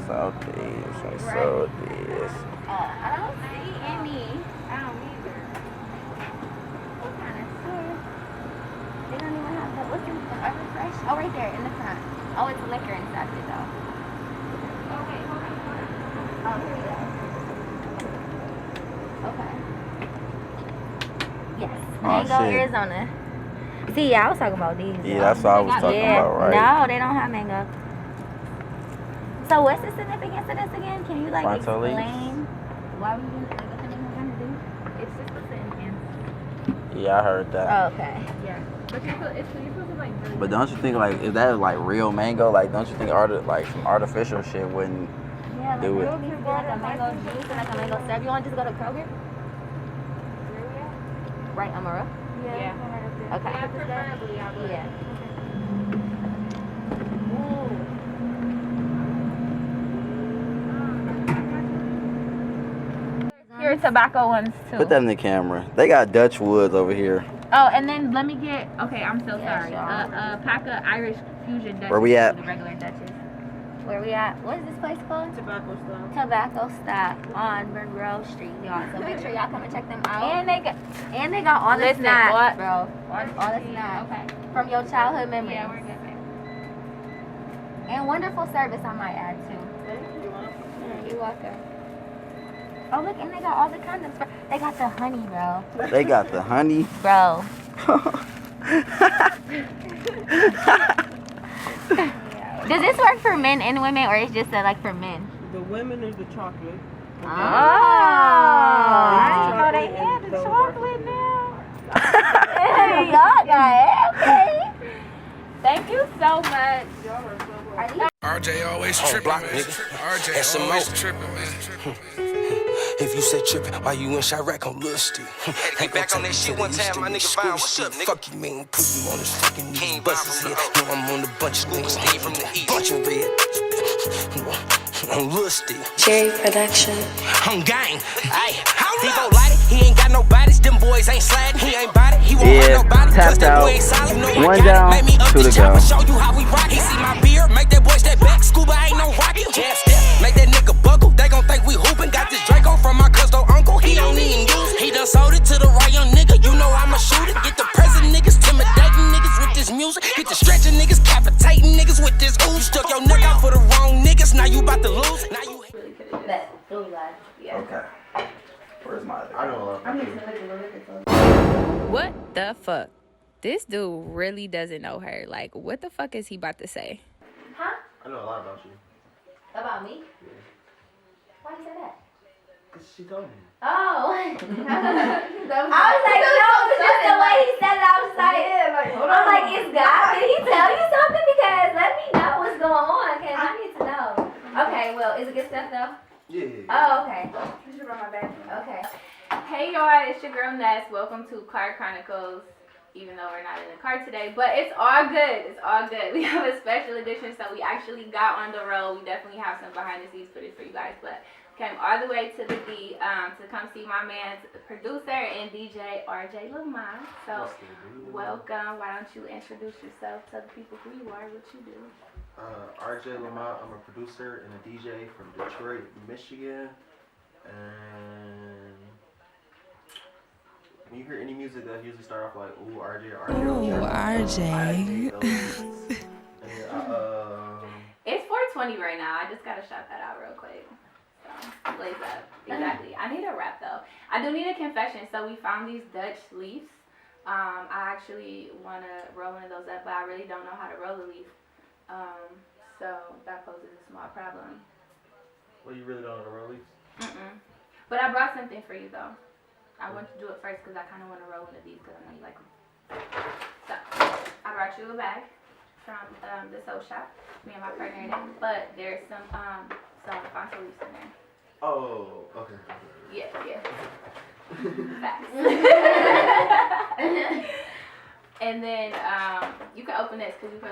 saw this. I saw this. I don't see any. I don't either. What kind of store? They don't even have the, what's in the fresh? Oh, right there in the front. Oh, it's liquor inside it though. Okay, hold on. Oh, here we go. Okay. Yes. Mango, Arizona. See, yeah, I was talking about these. Yeah, that's what I was talking about, right? No, they don't have mango. So what's the significance of this again? Can you like explain why we what the name we're gonna do? It's just a sentence. Yeah, I heard that. Oh, okay. Yeah. But you're supposed to like really. But don't you think like if that is like real mango, like don't you think like some artificial shit wouldn't do it? Like a mango juice and like a mango syrup. You want to just go to Kroger? Where we at? Right, Amara? Yeah. Okay. Yeah, preferably. Yeah. Here are tobacco ones too. Put that in the camera. They got Dutch Woods over here. Oh, and then let me get. Okay, I'm so sorry. sure. A pack of Irish fusion Dutches. Where we at? The regular Dutches. Where we at? What is this place called? Tobacco Stop. Tobacco Stop on Monroe Street, y'all. So make sure y'all come and check them out. And they got all the snacks, bro. All the snacks. Okay. From your childhood memories. Yeah, we're good there. And wonderful service, I might add too. You're welcome. Oh look, and they got all the condoms, bro. They got the honey, bro. They got the honey. Bro. Does this work for men and women, or is just like for men? The women is the chocolate. Oh, I I didn't know they had the chocolate now. Hey, y'all got it. Okay. Thank you so much. RJ always tripping, man. RJ always tripping, man. If you said trippin', why you in Chirac on Lusty? Get back on that shit one time, my nigga Vine. What's up, nigga? Fuck you, man. Put you on this fucking King buses Vine here. from No, I'm on the bunch of niggas. Steve from the east. Bunch of red. On Lusty. Cherry Production. I'm gang. Ayy, he gon' light it. He ain't got no bodies. Them boys ain't sliding. He ain't bought it. He won't Yeah, hurt nobody. tapped Cause that out. boy ain't solid. No, One I got down, it. Make me up two the to chopper. go. Show you how we rock. He see my beard. Make that boy step back. Scuba ain't no rocket. Jab step. Make that nigga buckle. They gon' think we hooping. Got this Draco from my custo uncle. He don't even use it. He done sold it to the right young nigga. You know I'ma shoot it. Get the present niggas intimidating niggas with this music. Get the stretching niggas capitating niggas with this ooze. You stuck your neck out for the wrong niggas. Now you about to lose. Now you. Okay. Where's my other? I know. What the fuck? This dude really doesn't know her. Like, what the fuck is he about to say? Huh? I know a lot about you. About me? Why you say that? Cause she told me. Oh. I was like, no, just the way he said it, I was like, I'm like, is God, did he tell you something? Because let me know what's going on, because I need to know. Okay, well, is it good stuff though? Yeah. Oh, okay. You should run my bathroom. Okay. Hey y'all, it's your girl Ness. Welcome to Canna Chronicles. Even though we're not in the car today, but it's all good. It's all good. We have a special edition, so we actually got on the road. We definitely have some behind the scenes footage for you guys, but came all the way to the D to come see my man's producer and DJ RJ Lamont. So welcome. Why don't you introduce yourself, tell the people who you are, what you do. RJ Lamont. I'm a producer and a DJ from Detroit, Michigan. And when you hear any music that usually start off like, ooh, RJ. Ooh, RJ. It's 4:20 right now. I just gotta shout that out real quick. So blaze up. Exactly. I need a rap though. I do need a confession. So we found these Dutch leaves. I actually want to roll one of those up, but I really don't know how to roll a leaf. So that poses a small problem. Well, you really don't know the release? But I brought something for you though. I want to do it first because I kind of want to roll into these because I know you like them. So I brought you a bag from the soul shop. Me and my partner in it. But there's some Fonto leaves in there. Oh, okay. Yeah. Facts. And then you can open this because you can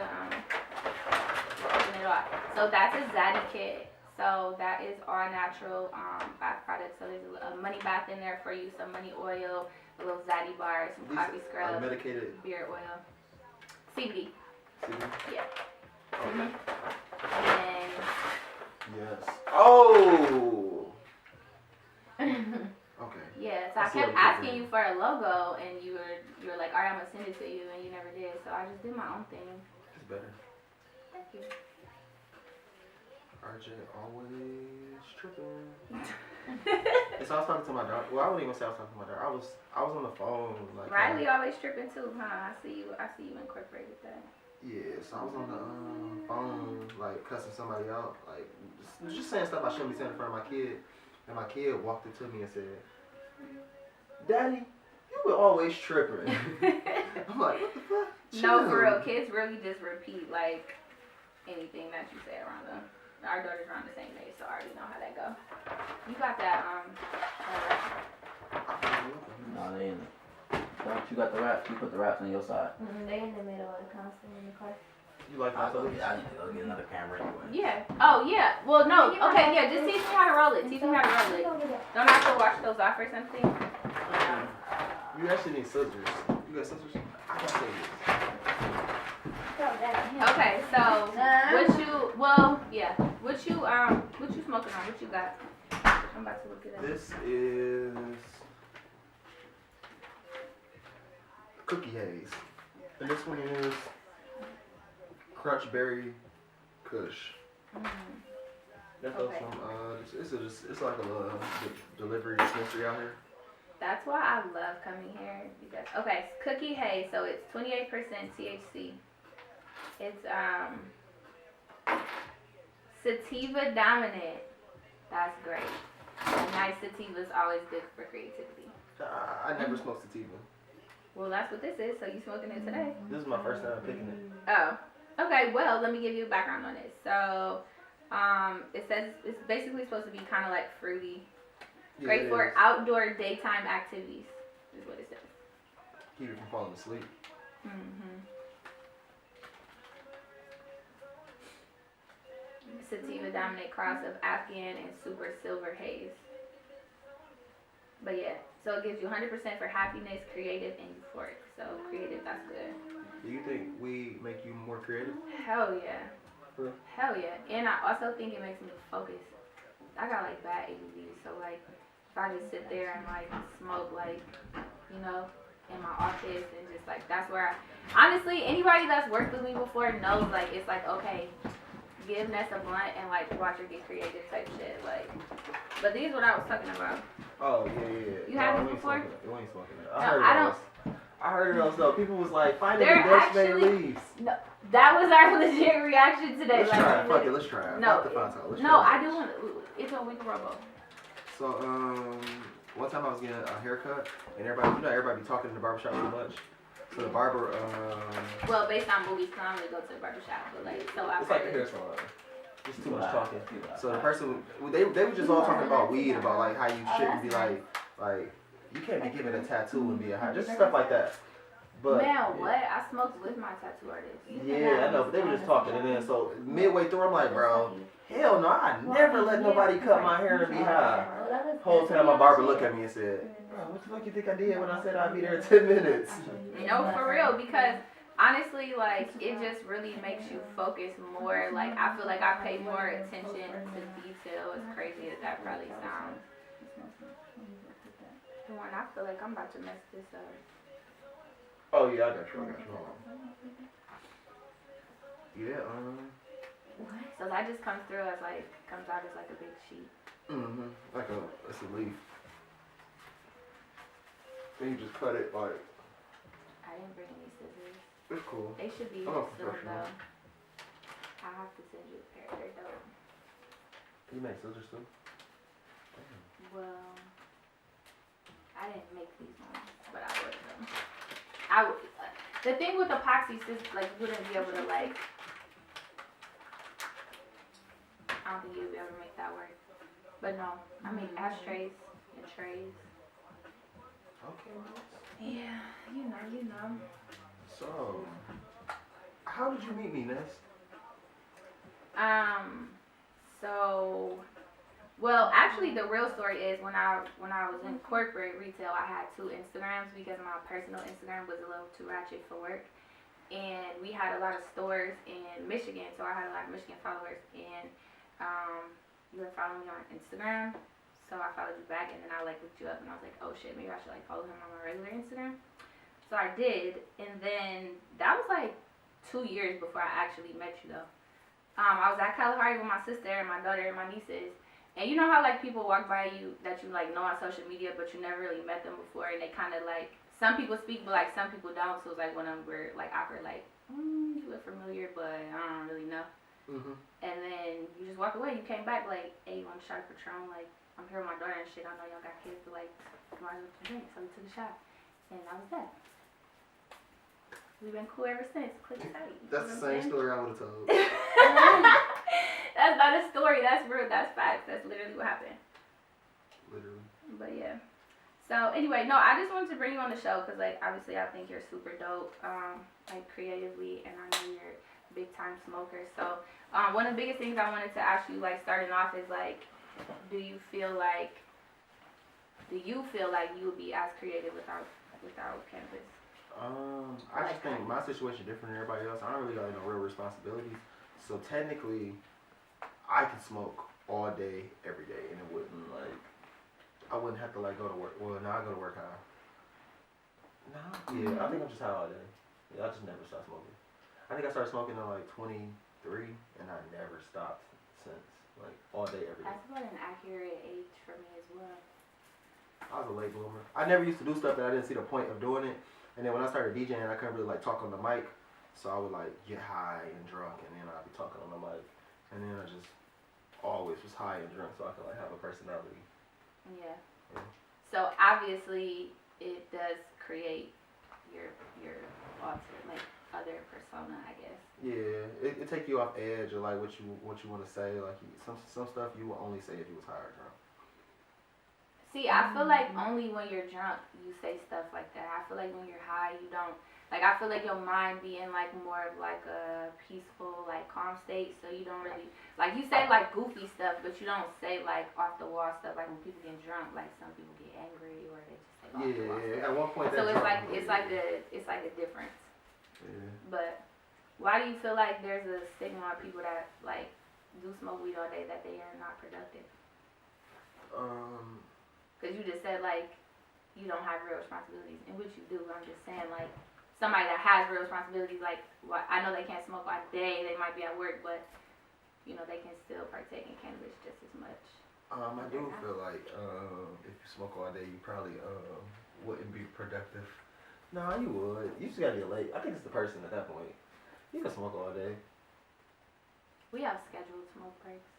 open it off. So that's a Zaddy kit. So that is our natural bath product. So there's a money bath in there for you, some money oil, a little Zaddy bar, some coffee scrub, medicated beard oil, CBD. CBD? Yeah. Okay. And then Yeah. Yes. Oh. Okay. Yeah, so I see kept what you're asking doing. you for a logo, and you were like, all right, I'm gonna send it to you, and you never did. So I just did my own thing. It's better. Thank you. RJ always tripping. So I was talking to my daughter. Well, I wouldn't even say I was talking to my daughter. I was on the phone. Like, Riley always tripping too, huh? I see you incorporated that. yeah, so I was on the phone, like cussing somebody out, like just saying stuff I shouldn't be saying in front of my kid. And my kid walked up to me and said, "Daddy, you were always tripping." I'm like, what the fuck? No, Chill. for real, kids really just repeat like anything that you say around them. Our daughter's around the same age, so I already know how that go. You got that, No, they in. You got the wraps. You put the wraps on your side. they in the middle of the console in the car. You like I that? need to go get another camera anyway. Yeah. Oh, yeah. Well, no. Okay, yeah. Just teach me how to roll it. Teach me how to roll it. Don't I have to wash those off or something? You actually need scissors. You got scissors? I got scissors. Okay, so what you smoking on? What you got? I'm about to look it up. This is Cookie Haze. And this one is Crunch Berry Kush. That's Okay. from, it's like a little delivery dispensary out here. That's why I love coming here because okay, it's Cookie Haze, so it's 28% THC. It's sativa dominant. That's great. A nice sativa is always good for creativity. I never smoked sativa. Well, that's what this is. So you smoking it today? This is my first time picking it. Oh, okay. Well, let me give you a background on it. So, it says it's basically supposed to be kind of like fruity. Yeah, Great it for is. outdoor daytime activities, is what it says. Keep it from falling asleep. Sativa dominant cross of Afghan and super silver haze. But yeah, so it gives you 100% for happiness, creative, and euphoric. So creative, that's good. Do you think we make you more creative? Hell yeah. Really? Hell yeah. And I also think it makes me focus. I got like bad ADD, so like if I just sit there and like smoke like, you know, in my office and just like that's where honestly anybody that's worked with me before knows like it's like okay, give Ness a blunt and like watch her get creative type shit. Like but these what I was talking about. Oh yeah. You had we it ain't before? smoking it. We ain't smoking it. I I heard those though. People was like, find They're the best made actually- leaves. No, that was our legit reaction today. Let's like, try it. Fuck it. Let's try it. No, Fuck the Fanta. Let's no, try I do want it's a week robo. So one time I was getting a haircut, and everybody be talking in the barbershop too much. So the barber, Well, based on movies, I don't really go to the barbershop, but like, so I it's like a hair salon. Just too much Wow. talking. So the person, they were just all talking about weed, about like how you shouldn't be like you can't be given a tattoo and be a high, just stuff like that. But man, what? I smoked with my tattoo artist. yeah, I know, but they were just talking, and then so midway through, I'm like, bro, hell no, I never let nobody cut my hair and be high. Whole time my barber looked at me and said, bro, what the fuck you think I did when I said I'd be there in 10 minutes? No, for real, because honestly, like, it just really makes you focus more. Like, I feel like I pay more attention to detail, as crazy as that probably sounds. When I feel like I'm about to mess this up. Oh yeah, I got you. Yeah, So that just comes through as like, comes out as like a big sheet. like it's a leaf. And you just cut it like, I didn't bring any scissors. it's cool. They should be I'm a still professional. though. I have to send you a pair. They're dope. You make scissors too? Well, I didn't make these ones, but I would them. The thing with epoxy is like you wouldn't be able to like. I don't think you'd be able to make that work. But no, I make ashtrays and trays. Okay. Yeah, you know. So, how did you meet me, Ness? Well, actually, the real story is when I was in corporate retail, I had 2 Instagrams because my personal Instagram was a little too ratchet for work, and we had a lot of stores in Michigan, so I had a lot of Michigan followers, and you were following me on Instagram, so I followed you back, and then I like looked you up, and I was like, oh shit, maybe I should like follow him on my regular Instagram. So I did, and then that was like 2 years before I actually met you though. I was at Kalahari with my sister and my daughter and my nieces, and you know how like people walk by you that you like know on social media, but you never really met them before, and they kind of like, some people speak, but like some people don't. So it was like one of them were like awkward, like, you look familiar, but I don't really know. Mm-hmm. And then you just walk away. You came back like, hey, you want a shot of Patron? Like, I'm here with my daughter and shit. I know y'all got kids, but like, might as well drink. So we took a shot, and that was that. We've been cool ever since. Click tight. That's the same story I would have told. That's not a story. That's real. That's facts. That's literally what happened. Literally. But yeah. So anyway, no, I just wanted to bring you on the show because like obviously I think you're super dope, like creatively, and I know you're a big time smoker. So one of the biggest things I wanted to ask you, like starting off, is like, do you feel like you would be as creative without cannabis? I just think my situation is different than everybody else. I don't really got no real responsibilities. So technically, I can smoke all day, every day, and it wouldn't like, I wouldn't have to like go to work. Well, now I go to work high. No. Yeah, I think I'm just high all day. Yeah, I just never stopped smoking. I think I started smoking at like 23, and I never stopped since. Like all day, every day. That's about an accurate age for me as well. I was a late bloomer. I never used to do stuff that I didn't see the point of doing it. And then when I started DJing, I couldn't really like talk on the mic, so I would like get high and drunk, and then I'd be talking on the mic, and then I just always was high and drunk, so I could like have a personality. Yeah. So obviously, it does create your alter, like other persona, I guess. Yeah, it take you off edge or like what you want to say. Like some stuff you will only say if you was high or drunk. See, I feel like only when you're drunk you say stuff like that. I feel like when you're high you don't. Like I feel like your mind be in like more of like a peaceful, like calm state, so you don't really, like you say like goofy stuff, but you don't say like off the wall stuff. Like when people get drunk, like some people get angry or they just say off the wall stuff. At one point. So it's like a difference. Yeah. But why do you feel like there's a stigma on people that like do smoke weed all day that they are not productive? Because you just said, like, you don't have real responsibilities, in which you do. I'm just saying, like, somebody that has real responsibilities, like, I know they can't smoke all day, they might be at work, but, you know, they can still partake in cannabis just as much. I do feel like if you smoke all day, you probably wouldn't be productive. No, you would. You just gotta get late. I think it's the person at that point. You can smoke all day. We have scheduled smoke breaks.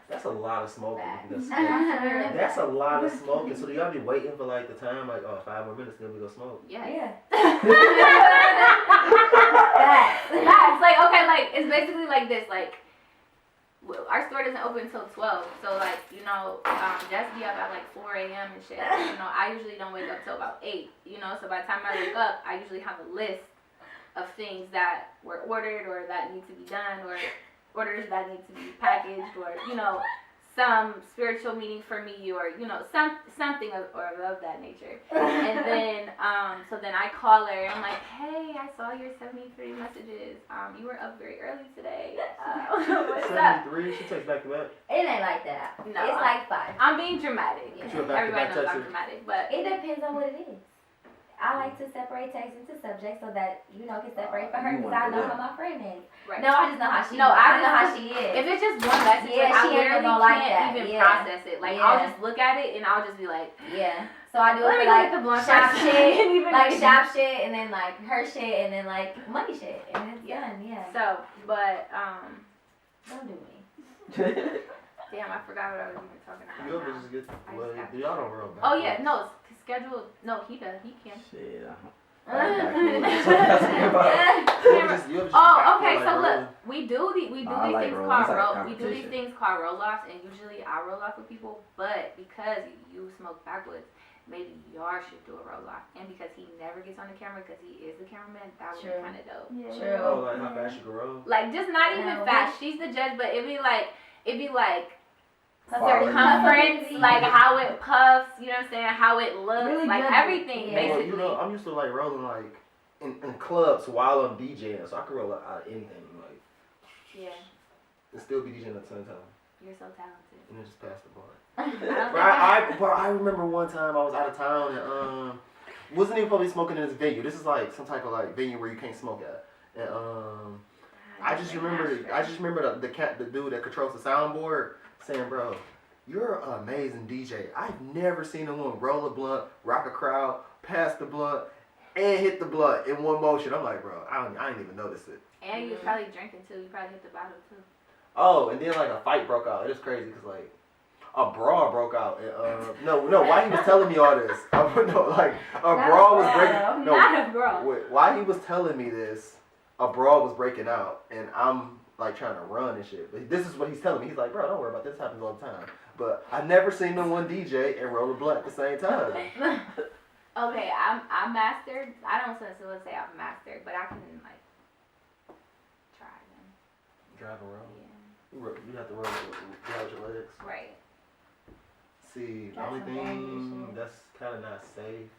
That's a lot of smoking. That's a lot of smoking. So do y'all be waiting for like the time, like 5 more minutes, then we go smoke? Yeah. That's like, okay, like it's basically like this. Like our store doesn't open until 12, so like Jess be up at like 4 a.m. and shit. You know, I usually don't wake up till about 8. You know, so by the time I wake up, I usually have a list of things that were ordered or that need to be done or orders that need to be packaged, or some spiritual meaning for me, or something of that nature. And then so then I call her and I'm like, hey, I saw your 73 messages. You were up very early today. What's 73? up? She takes back to back. It ain't like that. No, it's like 5. I'm being dramatic. Everybody knows I'm texting. dramatic, but It depends on what it is. I like to separate text into subjects so that can separate for her, because I know how my friend is. right. No, I just know how she. No, I know how she is. If it's just one message, Yeah, like, I she ain't literally gonna like can't that. even Yeah. process it. Like Yeah. I'll just look at it and I'll just be like, Yeah. So I do Let it me for go like get the blunt shop first. shit, Even like if- shop shit, and then like her shit, and then like money shit, and it's done. Yeah. So, but Don't do me. damn, I forgot what I was even talking about. Your now. bitches get I well, just got- y'all don't roll back. Oh yeah, no, it's scheduled. No, he does. He can. Shit. Oh, okay. So look, we do these I things like called roll. It's like a we do these competition. things called roll-offs, and usually I roll off with people. But because you smoke backwoods, maybe y'all should do a roll-off. And because he never gets on the camera, because he is the cameraman, that would True. be kind of dope. True. Oh, like how fast you can roll? Like just not even Yeah, fast. She's the judge, but it'd be like Circumference, circumference, like how it puffs. You know what I'm saying? How it looks, Really like judgy. everything, Yeah. Well, basically. I'm used to like rolling like in clubs while I'm DJing, so I can roll out of anything, like, Yeah. and still be DJing at the same time. You're so talented. And then just pass the bar. I don't think Bro, I remember one time I was out of town and wasn't even probably smoking in this venue. This is like some type of like venue where you can't smoke at. And I just remember the dude that controls the soundboard saying, "Bro, you're an amazing DJ. I've never seen anyone roll a blunt, rock a crowd, pass the blunt, and hit the blunt in one motion." I'm like, bro, I didn't even notice it. And you was probably drinking too. You probably hit the bottle too. Oh, and then like a fight broke out. It was crazy because like a brawl broke out. And, no, why he was telling me all this? No, like a brawl was breaking. No, not a brawl. wait, why he was telling me this? A brawl was breaking out, and I'm like trying to run and shit. But this is what he's telling me. He's like, bro, don't worry about this. Happens all the time. But I've never seen no one DJ and roll a blunt at the same time. Okay, I'm mastered. I don't necessarily say I'm mastered, but I can like try them. Drive around. Yeah. You have to roll with your legs. Right. See, the That's only some thing bullshit. that's kind of not safe.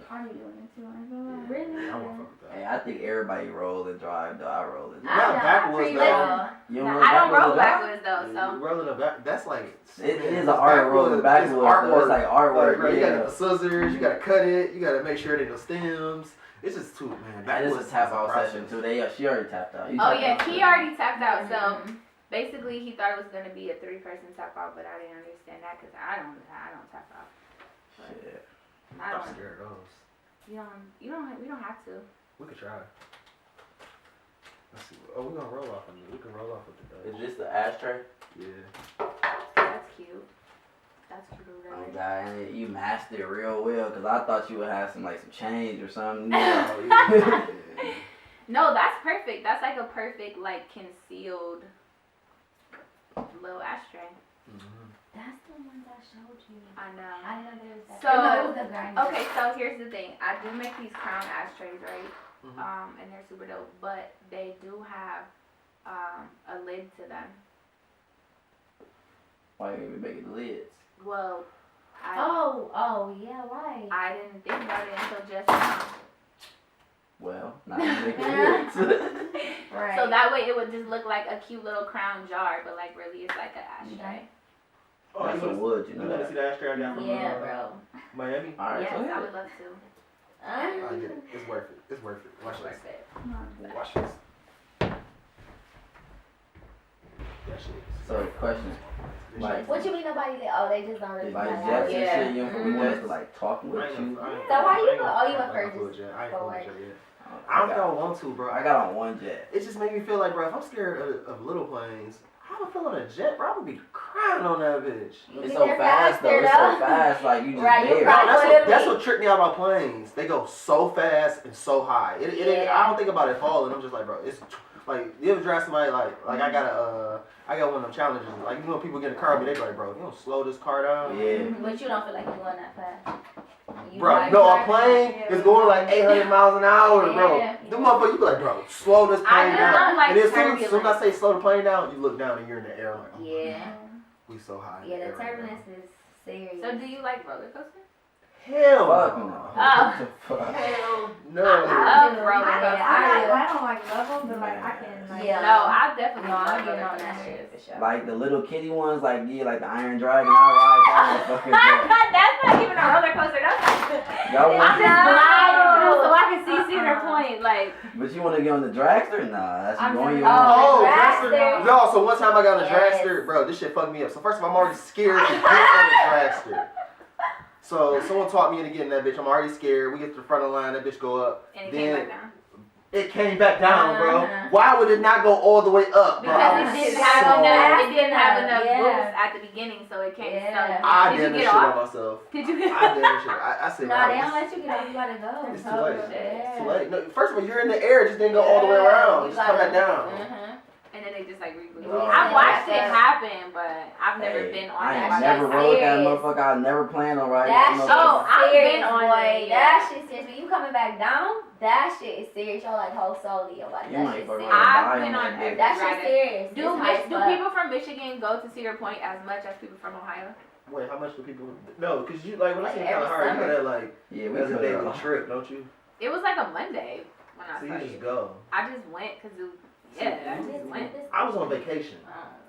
Are you doing it too? I ain't gonna lie. Really? I won't fuck with that. Hey, I think everybody roll and drive, though. I roll and Not drive. backwards, pretty though. well. You No, roll I don't roll backwards, backwards though, You so. rolling a back, that's like It is an art rolling backwards. It's though. artwork. It's like artwork. bro, you yeah. gotta get the scissors, you gotta cut it, you gotta make sure there ain't no stems. It's just too, man. And Backwards it's a tap is out process. session too. She already tapped out. You Oh tapped yeah, out. he already tapped out. So basically, he thought it was gonna be a 3-person tap out, but I didn't understand that because I don't tap out. But Shit. I I'm don't. scared of those. We don't have to. We could try. Let's see. Oh, we're gonna roll off of it. We can roll off with the Is this the ashtray? Yeah. That's cute. That's cute. Oh Really. God, you mastered it real well. Cause I thought you would have some change or something. Oh, yeah. No, that's perfect. That's like a perfect like concealed little ashtray. Mm-hmm. That's the ones I showed you. I know. I didn't know there was that. So, no, it was the grinder. Okay, so here's the thing. I do make these crown ashtrays, right? Mhm. And they're super dope, but they do have a lid to them. Why you even making the lids? Well, Oh, yeah, right. I didn't think about it until just now. Well, not making lids. Right. So that way it would just look like a cute little crown jar, but like really it's like an ashtray. Oh, That's you a wanna- wood, you You know want to that. see the ashtray I got from Yeah, bro. Miami? All right, Yes, so I yeah. would love to. I get it. It's worth it. It's worth it. Watch Worth this. it. Watch this. That shit. So, question. Like, What you mean nobody did? Oh, they just don't really like know. jets and Yeah. shit, you don't fuck with jets to like talking with you. So why you go- oh, you went first, I just ain't go fuck with work. Jet yet. Oh, I don't think I want to, bro. I got on one jet. It just made me feel like, bro, if I'm scared of little planes, how would I feel on a jet, bro? I would be crying on that bitch. You It's get so there fast though. It's faster, so fast. Like you just Right, you there. probably- That's what tripped me out about planes. They go so fast and so high. Yeah. I don't think about it falling. I'm just like, bro, it's like you ever drive somebody like I got one of them challenges. Like you know, people get in the car, but they be like, bro, you don't slow this car down. Yeah. But you don't feel like you're going that fast. You Bro, drive- no, a drive- plane yeah. is going like 800 miles an hour, bro. Yeah. The motherfucker, you be like, bro, slow this I plane just down. don't like And then as soon as I turbulence. say slow the plane down, you look down and you're in the air. Like, oh, Yeah. we so high. in Yeah, the air right now. turbulence is serious. So do you like roller coasters? Hell Fuck no. no. Oh. What the fuck? Hell No. I love do. roller I- coasters. I don't like love them, but like I can like. Yeah. No, I definitely No, love I'm getting roller on that coasters. shit for sure. Like the little kitty ones, like like the Iron Dragon. I ride that motherfucker. That's not even a roller coaster. That's Y'all I'm want just gliding through so I can see Cedar Point. Like, But you want to get on the dragster? Nah, that's I'm going just- your own. Oh, Dragster. dragster. No, so one time I got on a Yes. dragster, bro, this shit fucked me up. So first of all, I'm already scared to get on a dragster. So someone taught me to get in that bitch. I'm already scared. We get to the front of the line, that bitch go up. and it Then came back down. it came back down, bro. Uh-huh. Why would it not go all the way up, bro? I Because was it didn't so- have enough. It didn't have enough Yeah. boost at the beginning, so it came. Yeah. I Did damn you that get shit on off? myself. Did you I get damn that shit. I said, Nah, bro, they don't it's let you get off. You gotta go. too late. Yeah. It's too late. No, first of all, you're in the air. It just didn't go all the way around. You Just come back gotta- down. And then they just like reboot. No. I've watched it Yeah. happen, but I've never Hey, been on I that. ain't never shit rode that serious. motherfucker. I never plan on riding That that shit motherfucker. Oh, I've serious, been on boy. it, yeah. That shit serious. When you coming back down, that shit is serious. Y'all like whole soul in your body. You That might shit fuck serious. around. I've been on That That Right. shit serious. Do It's high as fuck. people from Michigan go to Cedar Point as much as people from Ohio? Wait, how much do people? No, because you like when I Like say kind of every hard, you summer. know that like Yeah, we that's a could daily have. trip, don't you? It was like a Monday when I So you started. just go. I just went because I just went. I was on vacation.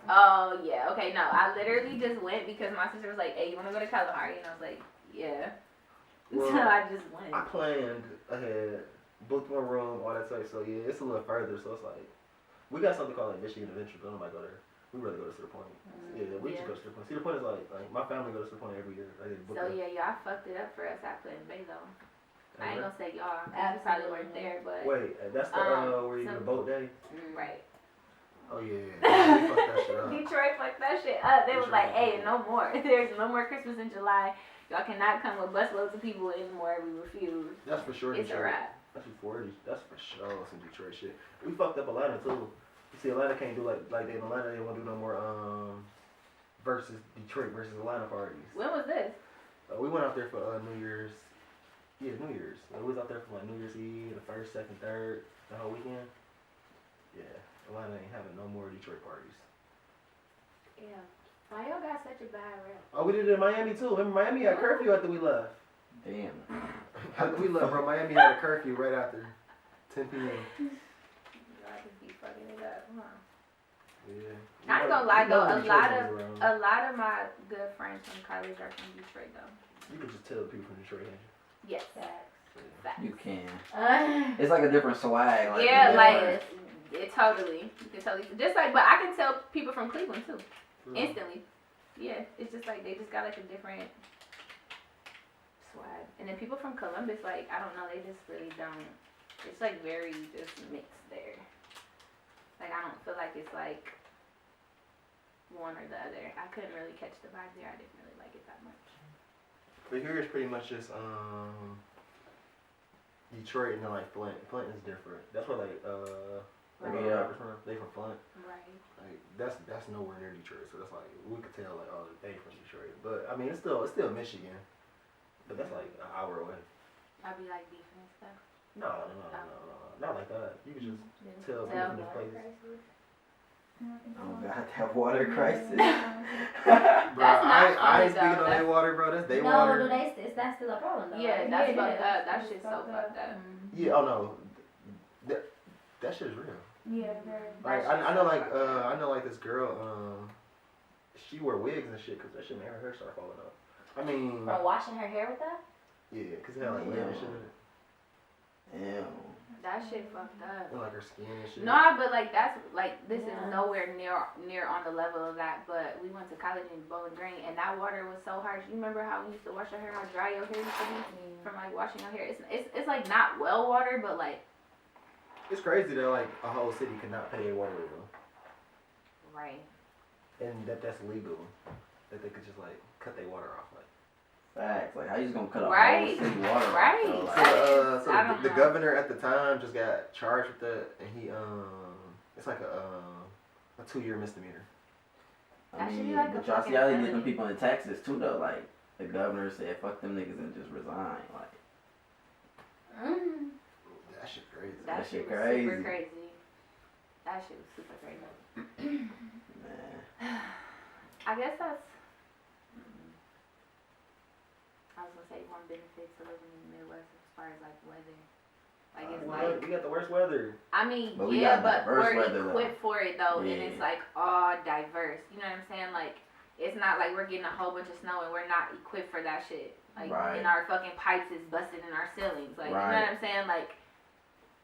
Oh yeah, okay, no, I literally just went because my sister was like, "Hey, you wanna go to Kalahari?" And I was like, "Yeah." Well, So I just went. I planned ahead, booked my room, all that stuff. So yeah, it's a little further. So it's like we got something called like Michigan Adventure, but nobody go there. We rather go to Cedar Point. Yeah, we just go to Cedar Point. Cedar Point is like my family goes to Cedar Point every year. So yeah, y'all fucked it up for us at Clinton Bay though. I ain't gonna say y'all. You probably weren't there, but wait, that's the where you do the boat day. Right. Oh yeah, they fucked that shit up. Detroit fucked that shit up. They was like, "Hey, no more. There's no more Christmas in July. Y'all cannot come with busloads of people anymore. We refuse." That's for sure. It's Detroit. a wrap. That's for sure some Detroit shit. We fucked up Atlanta too. You see, Atlanta can't do like they in Atlanta. They won't do no more versus Detroit versus Atlanta parties. When was this? We went out there for New Year's. Yeah, New Year's. We was out there for like New Year's Eve, the 1st, 2nd, 3rd, the whole weekend. Yeah, Atlanta ain't having no more Detroit parties. Yeah. Why y'all got such a bad rep? Oh, we did it in Miami too. Remember, Miami had curfew after we left. Damn. After we left, bro, Miami had a curfew right after 10 p.m. Y'all just be fucking it up, huh? Yeah. I ain't gonna lie though, a lot of my good friends from college are from Detroit though. You could just tell people from Detroit, can't you? Yes. Facts. You can. It's like a different swag. Like yeah, like it totally. You can totally just like, but I can tell people from Cleveland too, instantly. Yeah, it's just like they just got like a different swag. And then people from Columbus, like I don't know, they just really don't. It's like very just mixed there. Like I don't feel like it's like one or the other. I couldn't really catch the vibe there. I didn't really like it that much. But here is pretty much just Detroit and then like Flint. Flint is different. That's where like they from Flint. Right. Like that's nowhere near Detroit. So that's like we could tell like oh they from Detroit. But I mean it's still Michigan. But that's like an hour away. I'd be like beefing and stuff. No. Not like that. You can just tell people from the places. Oh God, that water crisis. Bro, I ain't speaking on their water, bro. That's their water. No, is that still a problem though? Yeah, that's fucked up. That shit's so fucked up. Yeah, oh no. That shit's real. Yeah, very. Like I know like this girl, she wore wigs and shit because that shit made her hair start falling out. I mean, from washing her hair with that? Yeah, because it had like lead and shit in it. Ew. That shit fucked up. And like her skin and shit. No, but like that's like this is nowhere near on the level of that. But we went to college in Bowling Green, and that water was so harsh. You remember how we used to wash our hair, how dry your hair used to be from like washing your hair? It's like not well water, but like. It's crazy that like a whole city cannot pay their water bill. Right. And that's legal. That they could just like cut their water off like. Facts. Like how you just gonna cut off right. all the city water? Right. Off, so the governor at the time just got charged with that, and he it's like a 2-year misdemeanor. I mean, like but y'all see how they get people in Texas too though. Like the governor said, "Fuck them niggas" and just resign. Like. That shit crazy. That shit was crazy. Super crazy. That shit was super crazy. Man. I guess that's. I was gonna say one benefit to living in the Midwest as far as like weather. Like it's like we got the worst weather. I mean, but we're weather, equipped for it though, and it's like all diverse. You know what I'm saying? Like it's not like we're getting a whole bunch of snow and we're not equipped for that shit. Like and our fucking pipes is busted in our ceilings. Like you know what I'm saying? Like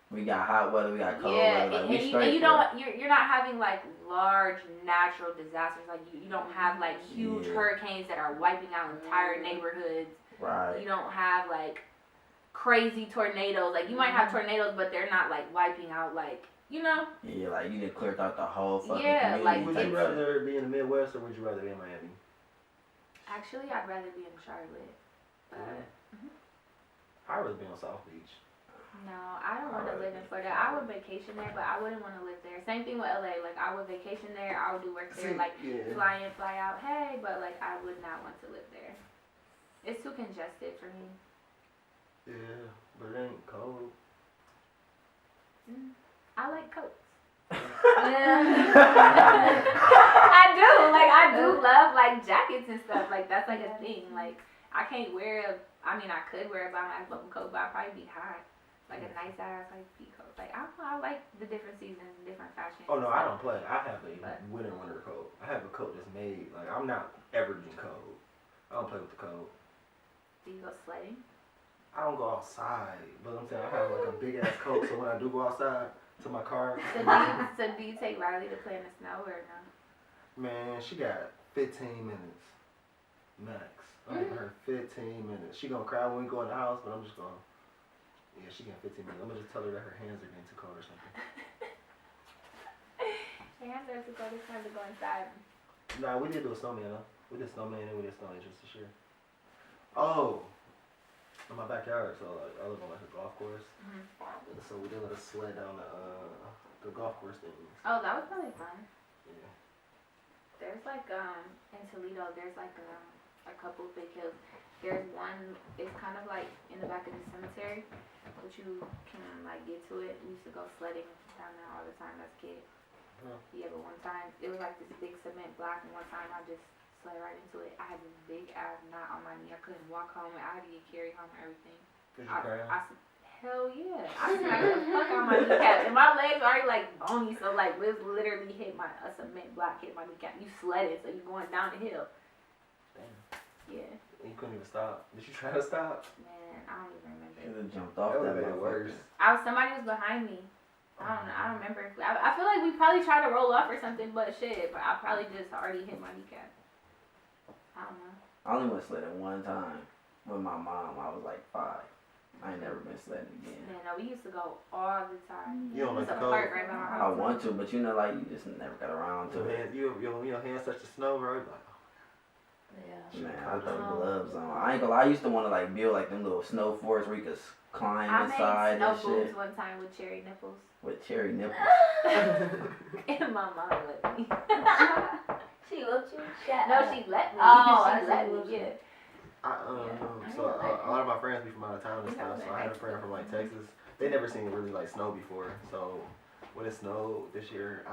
we got hot weather, we got cold weather. Like, you're not having like large natural disasters. Like you don't have like huge hurricanes that are wiping out entire neighborhoods. Right. You don't have like crazy tornadoes. Like you might have tornadoes, but they're not like wiping out like you know. Yeah, like you didn't clear out the whole fucking community. Like would you rather be in the Midwest or would you rather be in Miami? Actually, I'd rather be in Charlotte. But I'd rather be on South Beach. No, I don't want to live in Florida. I would vacation there, but I wouldn't want to live there. Same thing with LA. Like I would vacation there. I would do work there. Like fly in, fly out. Hey, but like I would not want to live there. It's too congested for me. Yeah, but it ain't cold. I like coats. I do love like jackets and stuff. Like that's like a thing. Like I can't wear I could wear a by my bubble coat, but I'd probably be hot. Like a nice ass like pea coat. Like I don't know, I like the different seasons, different fashions. Oh no, I don't play. I have a winter coat. I have a coat that's made like I'm not ever getting cold. I don't play with the cold. Do you go sledding? I don't go outside, but I'm saying I have like a big ass coat, so when I do go outside to my car. So do you take Riley to play in the snow or no? Man, she got 15 minutes max. I'm giving her 15 minutes. She gonna cry when we go in the house, but I'm just gonna. Yeah, she got 15 minutes. I'm gonna just tell her that her hands are getting too cold or something. Her hands are too cold. It's time to go inside. Nah, we did do a snowman though. We did snowman and we did snow angels this year. Oh, in my backyard. So like, I live on like a golf course. So we did let us sled down the golf course things. Oh, that was probably fun. Yeah. There's like in Toledo. There's like a couple big hills. There's one. It's kind of like in the back of the cemetery, but you can like get to it. We used to go sledding down there all the time as kids. Yeah, but one time it was like this big cement block, and one time I just slid right into it. I had this big ass knot on my knee. I couldn't walk home, and I had to get carried home and everything. Did you cry? Hell yeah! I smacked the fuck out my kneecap, and my legs already like bony, so like this literally hit a cement block hit my kneecap. You sledded, so you going down the hill. Damn. Yeah. And you couldn't even stop. Did you try to stop? Man, I don't even remember. You could have jumped off That would that have been worse. Somebody was behind me. I don't know. I don't remember. I feel like we probably tried to roll off or something, but shit. But I probably just already hit my kneecap. I don't know. I only went sledding one time with my mom. I was like 5. I ain't never been sledding again. Man, no, we used to go all the time. You don't like the a cold? park right by my I house. want to, but you know, like you just never got around to it. Your hands touch the snow, bro. Like, Yeah. Man, I throw gloves on. I ain't gonna lie, I used to want to like build like them little snow forts where you could climb inside I and made snow shit. boobs one time with cherry nipples. With cherry nipples. And my mom let me. She whooped you? Shut No, up. she let me. Oh, she let me, yeah. So a lot of my friends be from out of town and stuff. So I had a friend from like Texas. They never seen really like snow before. So when it snowed this year,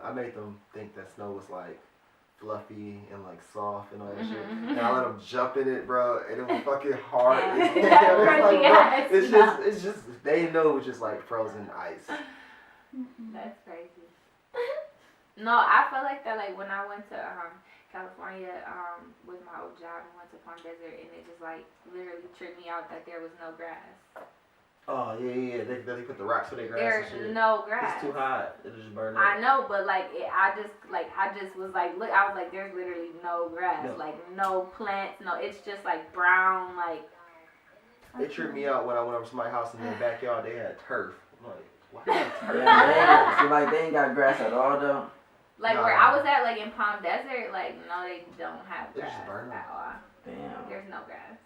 I made them think that snow was like fluffy and like soft and all that shit. And I let them jump in it, bro. And it was fucking hard. It's just they know it's just like frozen ice. That's crazy. No, I felt like that like when I went to California with my old job and went to Palm Desert, and it just like literally tripped me out that there was no grass. Oh yeah. They put the rocks for their grass. There's and shit. no grass. It's too hot. It'll just burn up. I know, but like I just was like, look, I was like, there's literally no grass, like no plants, no. It's just like brown, like. It tripped me out when I went over to my house in their backyard. They had turf. I'm like, why do they have turf? Yeah, so like they ain't got grass at all though. Like where I was at, like in Palm Desert, like no, they don't have They grass just burn at all. Damn. There's no grass.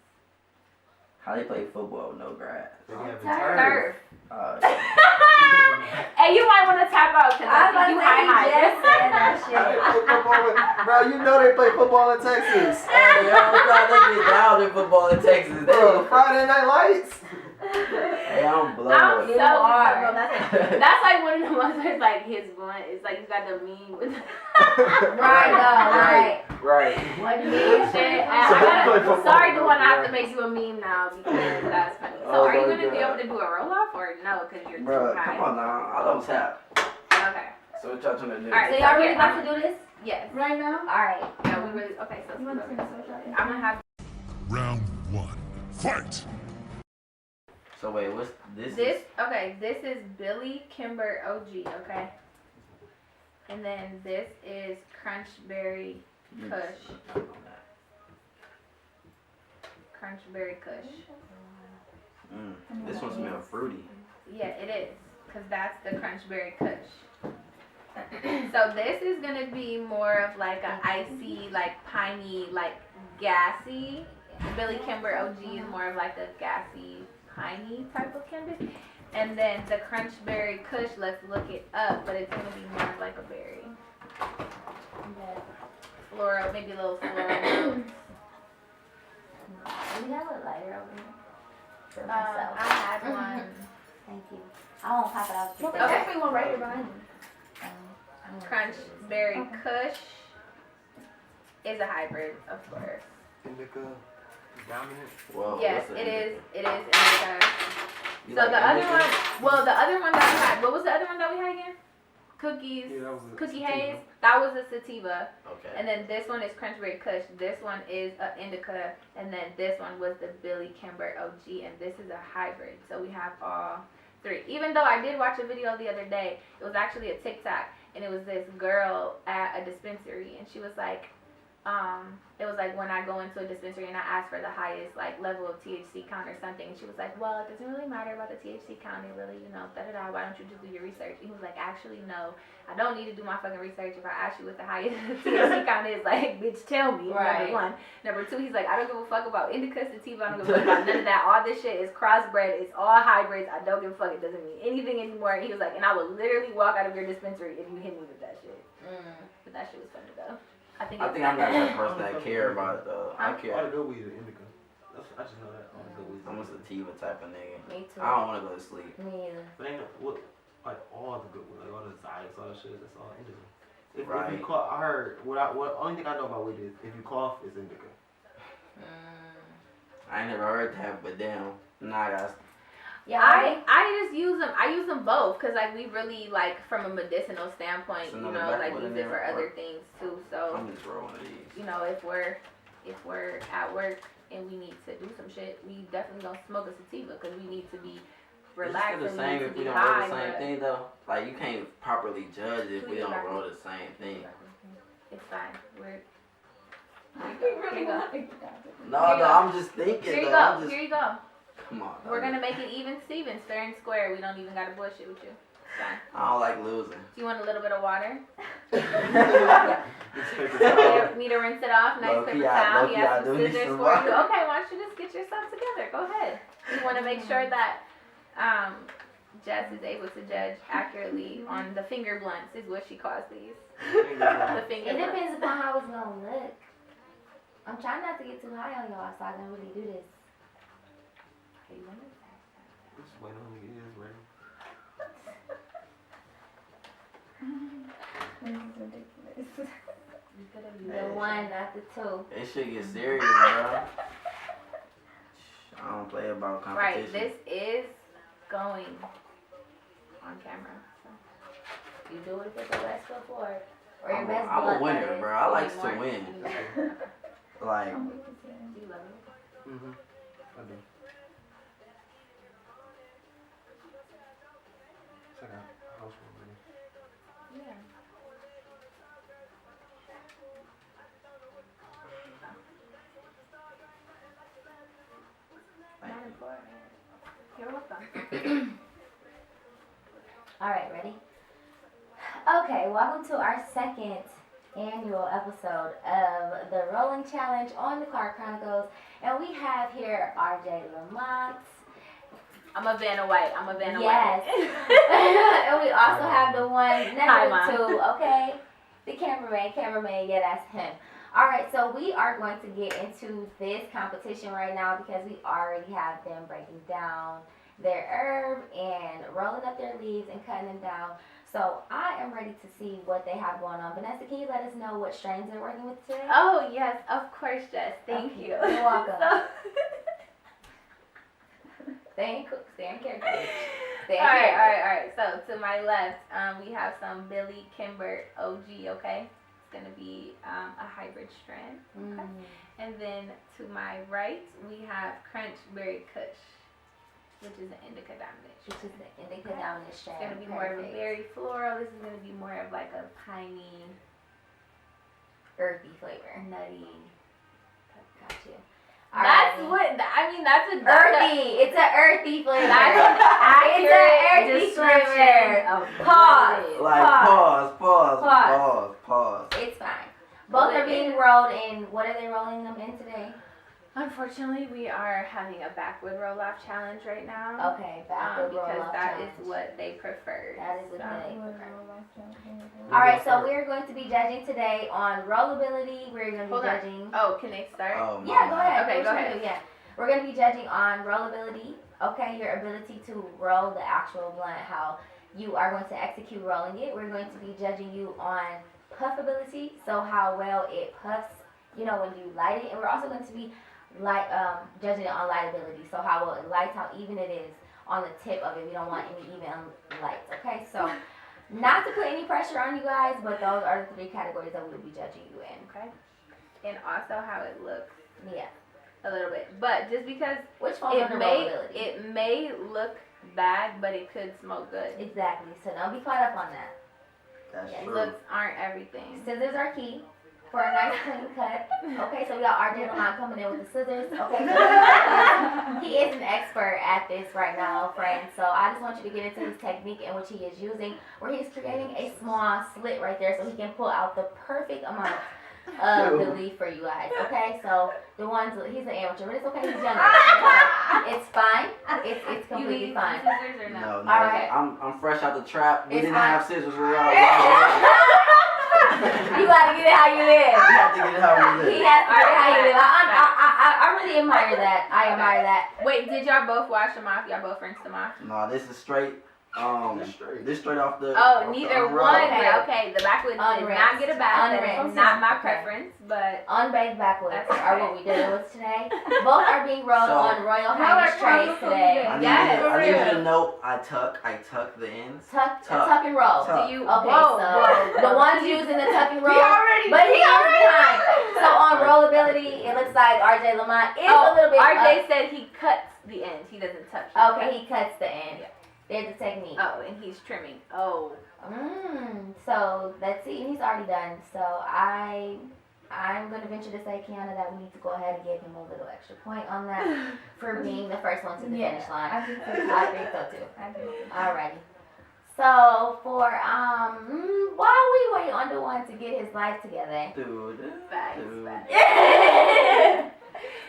How they play football with no grass? They have Turf. Yeah. Hey, you might want to tap out because I think you high. Bro, you know they play football in Texas. Hey, y'all they get down in football in Texas. Bro, Friday Night Lights. Hey, I'm blown. I'm so hard. That's That's like one of the ones where it's like his one. It's like he's got the meme with right. Right. what meme shit. Sorry, the one I have to make you a meme now because that's funny. So Oh are you my gonna be God. able to do a roll off or no? Because you're Bro, too high. come on now. I don't tap. Okay. So what y'all trying to do? All right. So y'all really about to do this Yes. right now? Alright. Yeah, we really. Okay, so You want to sing a social? I'm gonna have Round 1. Fight! So wait, what's this? this. Okay, this is Billy Kimber OG. Okay. And then this is Crunchberry Kush. Crunchberry Kush. This one smells fruity. Yeah, it is, cause that's the Crunchberry Kush. So this is gonna be more of like a icy, like piney, like gassy. Billy Kimber OG is more of like a gassy, piney type of cannabis. And then the Crunchberry Kush, let's look it up, but it's gonna be more of like a berry. Floral, maybe a little floral notes. Do we have a lighter over here? For I myself. had one. Thank you. I won't pop it out. Well, Okay. there's actually one right here behind you. Crunchberry Kush is a hybrid, of course. Indica dominant. Well, Yes, what's it the- is. It is indica. You So like the other indica? one, well, the other one that we had, what was the other one that we had again? Cookies, Yeah, that was a Cookie sativa. Haze. That was a sativa. Okay. And then this one is Crunchberry Kush. This one is a indica. And then this one was the Billy Kimber OG. And this is a hybrid. So we have all three. Even though I did watch a video the other day, it was actually a TikTok. And it was this girl at a dispensary. And she was like, it was like when I go into a dispensary and I ask for the highest like level of THC count or something, and she was like, well, it doesn't really matter about the THC count, it really, da-da-da, why don't you just do your research? And he was like, actually, no, I don't need to do my fucking research. If I ask you what the highest THC count is, like, bitch, tell me. Right. Number one. Number two, he's like, I don't give a fuck about indica, sativa, I don't give a fuck about none of that. All this shit is crossbred, it's all hybrids, I don't give a fuck, it doesn't mean anything anymore. And he was like, and I would literally walk out of your dispensary if you hit me with that shit. But that shit was funny though. I think I'm not that person that care about it though. I All care. the good weed is indica. I just know that. All the good weed. I'm a sativa type of nigga. Me too. I don't want to go to sleep. Me either. But ain't what like all the good weed, like all the Zydex, all that shit. That's all indica. If Right. you cough, I heard what only thing I know about weed is if you cough, it's indica. I ain't never heard that, but damn, nah, guys. Yeah, I just use them. I use them both because like we really like from a medicinal standpoint, So you another know, back like one use in it there, for or- other things too. So I'm just rolling these. you know, if we're at work and we need to do some shit, we definitely don't smoke a sativa because we need to be relaxed It's and the we same need if to we be don't roll high. the same But thing though. Like you can't properly judge if we don't roll the same thing. it's fine. We're really you go. No, Here you go. I'm just thinking Here you though. go. I'm just, Here you go. come on. We're gonna make it even Steven, fair and square. We don't even gotta bullshit with you. It's fine. I don't like losing. Do you want a little bit of water? It's paper towel. Me to rinse it off, nice Low-key, paper I- towel. low-key, He has I some do need scissors some for you. water. Okay, why don't you just get yourself together? Go ahead. You want to make sure that Jess is able to judge accurately on the finger blunts, is what she calls these. The finger It blunts. depends upon how it's gonna look. I'm trying not to get too high on y'all so I can really do this. Just wait on the ears ready. The one, not the two. It should get serious, bro. I don't play about competition. Right, this is going on camera. So. You do it with your best foot forward. Or your I'm best a blood, winner, that is. bro. I like to Anymore. win. You Like, love it. Mm-hmm. I do. It's like a house room, Yeah. Not important. You're welcome. Alright, ready? Okay, welcome to our second annual episode of the Rolling Challenge on the Canna Chronicles. And we have here RJ Lamont. I'm a Vanna White. I'm a Vanna Yes. White. And we also have the one Hi, number Mom. 2, okay? The cameraman, yeah, that's him. Alright, so we are going to get into this competition right now because we already have them breaking down their herb and rolling up their leaves and cutting them down. So I am ready to see what they have going on. Vanessa, can you let us know what strains they're working with today? Oh, yes, of course, Jess. Thank Okay, you. you're welcome. So, Stay in character. Stay in all character. right. So to my left, we have some Billy Kimber OG, okay? It's going to be a hybrid strand. Okay? And then to my right, we have Crunchberry Kush, which is an indica dominant. Which is the indica dominant strain. It's going to be more of a Perfect. berry floral. This is going to be more of like a piney, earthy flavor. nutty. Gotcha. That's Alrighty. what, I mean, that's a Earthy. It's an earthy flavor. That's an It's an accurate earthy description flavor. of Pause. what it is. like Pause. pause. It's fine. Well, Both are it being is. rolled in. What are they rolling them in today? Unfortunately, we are having a backwood roll-off challenge right now. Okay, backward roll because off that challenge. is what they prefer. That is what So, they All right, so we're going to be judging today on rollability. We're going to be Hold on. judging. Oh, can they start? Oh, my Yeah, go God. ahead. Okay, What go you ahead. wanna do? Yeah. We're going to be judging on rollability, okay, your ability to roll the actual blunt, how you are going to execute rolling it. We're going to be judging you on puffability, so how well it puffs, you know, when you light it. And we're also going to be judging it on lightability, so how well it lights, how even it is on the tip of it. We don't want any even lights, okay? So, not to put any pressure on you guys, but those are the 3 categories that we'll be judging you in. Okay. And also how it looks. Yeah. A little bit. But just because which falls under rollability. It may look bad, but it could smoke good. Exactly. So don't be caught up on that. That's true. Looks aren't everything. Scissors are key for a nice clean cut. Okay, so we got RJ Lamont coming in with the scissors. Okay, so he is an expert at this right now, friends. So I just want you to get into his technique in which he is using, where he's creating a small slit right there so he can pull out the perfect amount of the leaf for you guys. Okay, so the ones, he's an amateur, but it's okay, he's younger. It's fine. It's completely fine. Scissors or no? No, All right. I'm fresh out the trap. We It's didn't fine. have scissors. We were all You gotta get it how you live. We have to get it how we He live. has to get it how you live. I really admire that. I admire that. Wait, did y'all both wash them off? Y'all both rinsed them off? No, this is straight. This straight off the. Oh, off neither the one. Okay. Okay, the backwoods did Unrinsed. not get a bath. That is Unrinsed. not my Okay. preference, but Unbathed backwoods That's are okay. what we did with today. Both are being rolled So- on Royal Color Highness trays chronicles today. good. I need, Yes, you, to, for I need you real. to know I tuck the ends. Tuck Tuck. and roll. Tuck. do you? Okay, whoa, so whoa. the ones using the tuck and roll, already- but he he goes already- behind. So on rollability, it looks like RJ Lamont is a little bit. RJ said he cuts the ends. He doesn't touch. Okay, he cuts the end. Yeah. There's the technique. Oh, and he's trimming. Oh. So let's see, he's already done. So I'm gonna venture to say, Kiana, that we need to go ahead and give him a little extra point on that for being the first one to the finish line. I think so too. I think so too. I think so. Alrighty. So for while we wait on the one to get his life together, Dude. Facts, Dude. facts.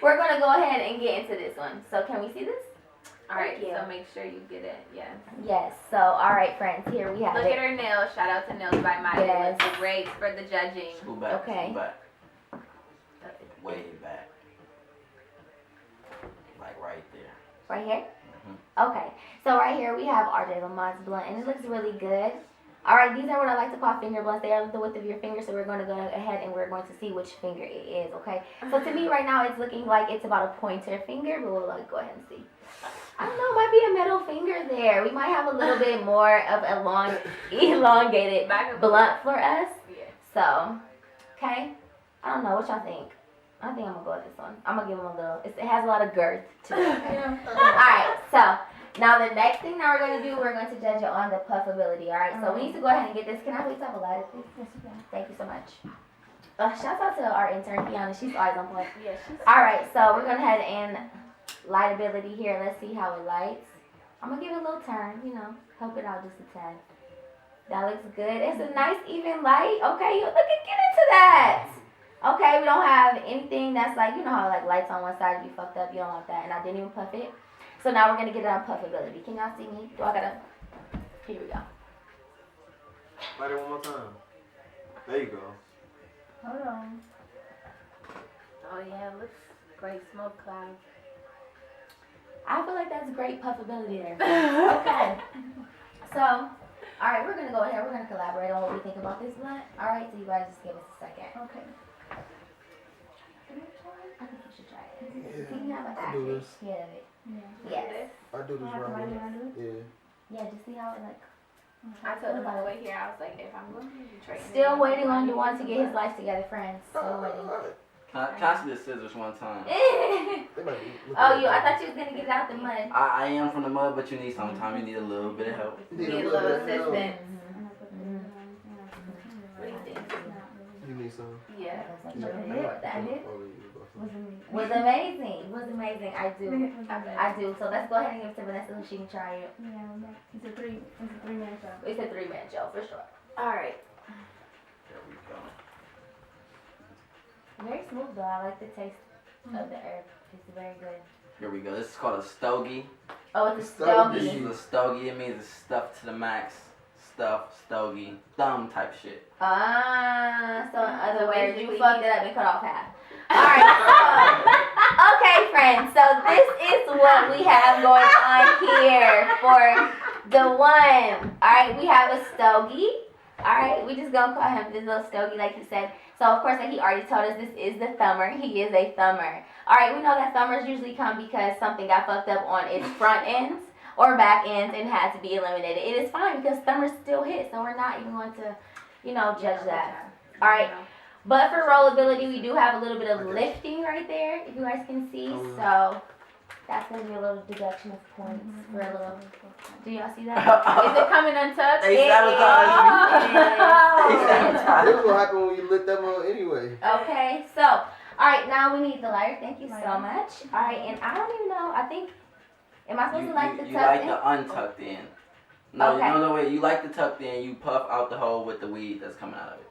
we're gonna go ahead and get into this one. So can we see this? All right, Thank you. so make sure you get it. Yes. Yes. So alright, friends, here we have Look it. at her nails. Shout out to Nails by Maya. Yes. It looks great for the judging. School back. Okay. School back. Way back. Like right there. Right here? Mhm. Okay. So right here we have RJ Lamont's blunt, and it looks really good. Alright, these are what I like to call finger blunts. They are the width of your finger, so we're going to go ahead and we're going to see which finger it is, okay? So to me right now, it's looking like it's about a pointer finger, but we'll go ahead and see. I don't know, it might be a middle finger there. We might have a little bit more of a elongated blunt for us. Yeah. So, okay. I don't know, what y'all think? I think I'm going to go with this one. I'm going to give him a little, it has a lot of girth to it. Alright, so now the next thing that we're going to do, we're going to judge it on the puffability, alright? So we need to go ahead and get this. Can I please have a lighter, please? Yes, you can. Thank you so much. Shout out to our intern, Kiana. She's always on point. Yeah, she's Alright, so we're going to head and lightability here. Let's see how it lights. I'm going to give it a little turn, you know, help it out just a tad. That looks good. It's a nice even light. Okay, look at, get into that. Okay, we don't have anything that's like, you know how like lights on one side be fucked up. You don't want that. And I didn't even puff it. So now we're going to get it on puffability. Can y'all see me? Do I got to? Here we go. Light it one more time. There you go. Hold on. Oh yeah, it looks great. Smoke clouds. I feel like that's great puffability there. Okay. So, alright, we're going to go ahead. We're going to collaborate on what we think about this blunt. Alright, so you guys just give us a second. Okay. I think you should try it. Yeah, Can you have like I do accurate this. hit of it? Yeah. Yes. I do this right Right here. here. Yeah. Yeah, just see how it like. I told him on the way here, I was like, if I'm going to be trading. Still waiting on Dewan to get his life together, friends. Still waiting. Can I see the scissors one time? Oh, They might be looking I at thought you was gonna get it out the mud. I am from the mud, but you need sometimes you need a little bit of help. You Need need a little bit of help. assistance. Mm-hmm. What do you think? You need some. Yeah. Was amazing. It was amazing. I do. I do. So let's go ahead and give it to Vanessa so she can try it. Yeah, it's a three-man show. It's a 3-man show for sure. All right. There we go. Very smooth though. I like the taste of the herb. It's very good. Here we go. This is called a stogie. Oh, it's a This stogie. is a stogie. It means it's stuffed to the max. Stuff, stogie, thumb type shit. So in other words, you basically fucked it up and cut off half. Alright, okay friends, so this is what we have going on here for the one. Alright, we have a stogie. Alright, we just gonna call him this little stogie like he said. So of course, like he already told us, this is the thumber. He is a thumber. Alright, we know that thumbers usually come because something got fucked up on its front ends. or back ends and had to be eliminated. It is fine because thumbers still hit, so we're not even going to, judge that. All right. But for rollability, we do have a little bit of lifting right there, if you guys can see. So that's going to be a little deduction of points for a little. Do y'all see that? Is it coming untouched? They sabotaged me. They sabotaged This will happen when you lit them on anyway. Okay, so, all right, now we need the lighter. Thank you so much. All right, and I don't even know. I think, am I supposed to like the tucked You like in? the untucked in. No, Okay. no, wait. You like the tucked in. You puff out the hole with the weed that's coming out of it.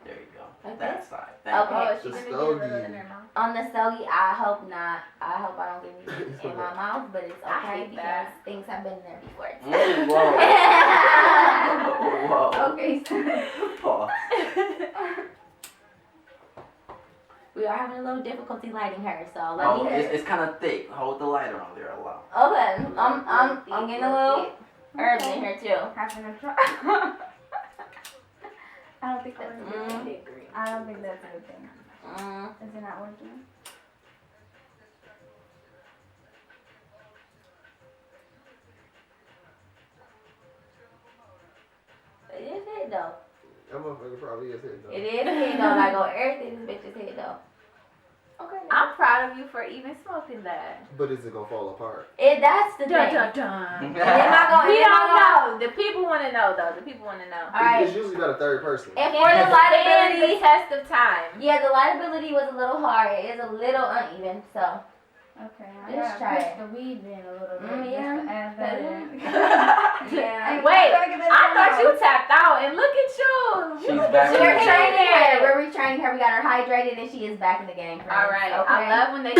There you go. Like That this? side. Okay. She's The gonna get a little stogie. in her mouth. On the stogie, I hope not. I hope I don't get anything in my mouth, but it's I okay hate because that. things have been there before. Whoa. Whoa. Okay, so Pause. we are having a little difficulty lighting her, so let Oh, me it's kind of thick. Hold the lighter on there a lot. Okay, I'm getting a little herbs in here too. Having a try. I don't think that's a good thing. I don't think that's a good thing. Is it not working? It is hit though. That motherfucker probably is hitting though. It is hit though. Like on everything, this bitch is hit though. Okay. I'm proud of you for even smoking that. But is it gonna fall apart? That's the Dun, thing. dun, dun. Am I gonna? We am I don't gonna- know. The people want to know, though. The people want to know. All right. It's usually got a third person. And for the And the lightability, test of time. yeah, the lightability was a little hard. It is a little uneven, so. Okay, I Let's gotta try push it. the weed in a little bit. Yeah. Just to add that in. Yeah. Wait, I thought you tapped out, and look at you. She's back in We're the training game. her. We're retraining her. We got her hydrated, and she is back in the game. Friends. All right. Okay. I love when they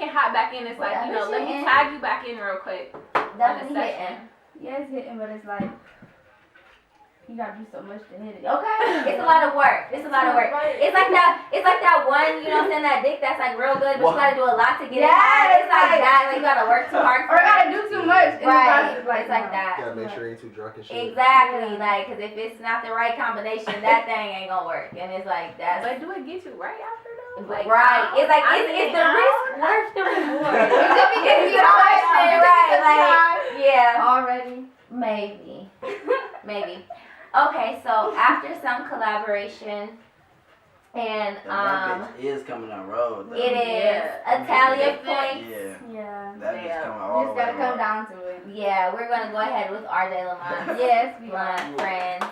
can hop back in. It's like, Whatever let me shit. tag you back in real quick. Definitely on a hitting. Yeah, it's hitting, but it's like you gotta do so much to hit it. Okay. It's a lot of work. It's a lot of work. It's like that. It's like that one. You know what I'm saying? That dick that's like real good, but you gotta do a lot to get it. Yes, It's like like- that. Like you gotta work too hard Or for I it. gotta do too much. in the Right. process, It's like that. Gotta make sure you ain't too drunk and shit. Exactly. Like, cause if it's not the right combination, that thing ain't gonna work. And it's like that's. But do it get you right after though? Like, Right. It's like I is mean, the risk worth the reward? It's You know what I'm saying? Right. Like yeah. already. Maybe. Maybe. Okay, so after some collaboration and That bitch is coming on road. Though. it is a tally of points. Yeah. Yeah. That bitch Yeah. coming We all the just way gotta come road. down to it. Yeah, we're gonna go ahead with RJ Lamont. Yes, we are. Blunt friends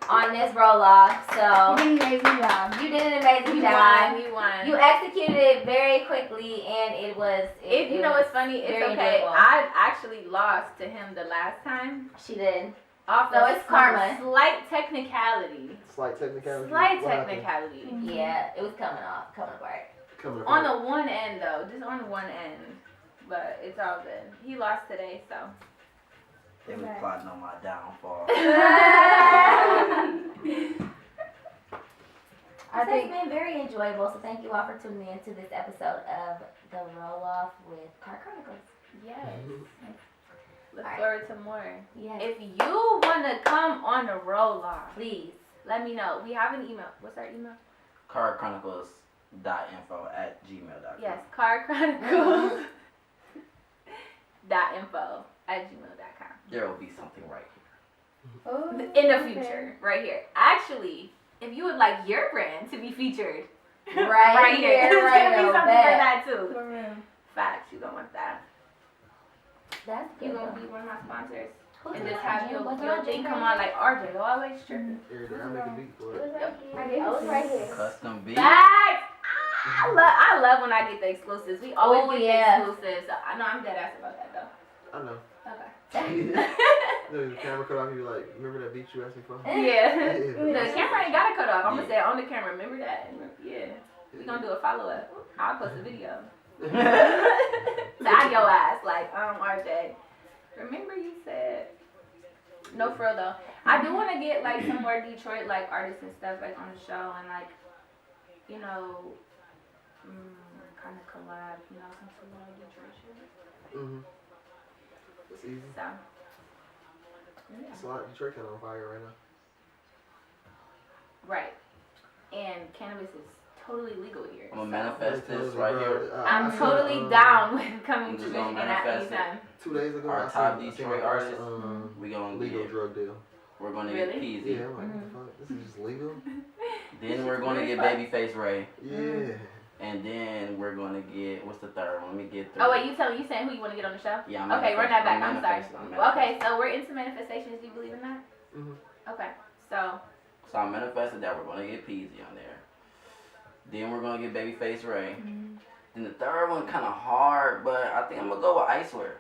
on this roll off. So You did an amazing job. you did an amazing You job. won. You won. You executed it very quickly, and it was. If you know what's funny, it's very okay. enjoyable. I actually lost to him the last time. She did. Off So of it's some karma. Slight technicality. Slight technicality. Slight What happened? technicality. Yeah, it was coming apart. Coming On apart. the one end though, just on the one end. But it's all good. He lost today, so. They was plotting on my downfall. I think it's been very enjoyable, so thank you all for tuning in to this episode of The Roll Off with Canna Chronicles. Yes. Look Alright. forward to more. Yes. If you want to come on the roll off, Please. let me know. We have an email. What's our email? carchronicles.info@gmail.com. Yes, carchronicles. .info@gmail.com. There will be something right here. Oh, In the future, right here. Actually, if you would like your brand to be featured, Right here, there's right gonna be now, something bet. for that too. for real. Facts, you don't want that. That's You good. gonna be one of my sponsors Who's and the just have one? your, What's your on thing Jake come right on like RJ always tripping. Every day I make a beat for it. I gave I was right here. Custom beat. Facts. I love when I get the exclusives. We always Oh, get yeah. the exclusives. I know I'm dead ass about that though. I know. Okay. The camera cut off, you like, remember that beat you asked me for? Yeah. Yeah. The camera ain't got to cut off. I'm gonna say on the camera. Remember that? Yeah. We gonna do a follow up. I'll post a video. Tag your ass like RJ. Remember you said. No, for real though. I do want to get like some more Detroit like artists and stuff like on the show and like, you know, kind of collab. You know, some Detroit shit. Mm-hmm. It's easy. So. It's a lot. Detroit kind of on fire right now. Right. And cannabis is totally legal here. I'm gonna manifest this right here. I'm totally down with coming to just gonna Michigan at any manifest it. time. 2 days ago, Our I top seen Detroit my first, artists, we gonna legal get. drug deal. We're gonna Really? get Peasy. Yeah, I'm like, what the fuck? This is just legal? Then we're gonna get Babyface Ray. Yeah. And then we're gonna get, what's the third one? Let me get through. Oh wait, you saying who you want to get on the show? Yeah, I'm okay, run that back. I'm I'm sorry. manifesting. Okay, so we're into manifestations. Do you believe in that? Okay, so I manifested that we're gonna get Peasy on there. Then we're gonna get Babyface Ray. Then the third one kind of hard, but I think I'm gonna go with Icewear.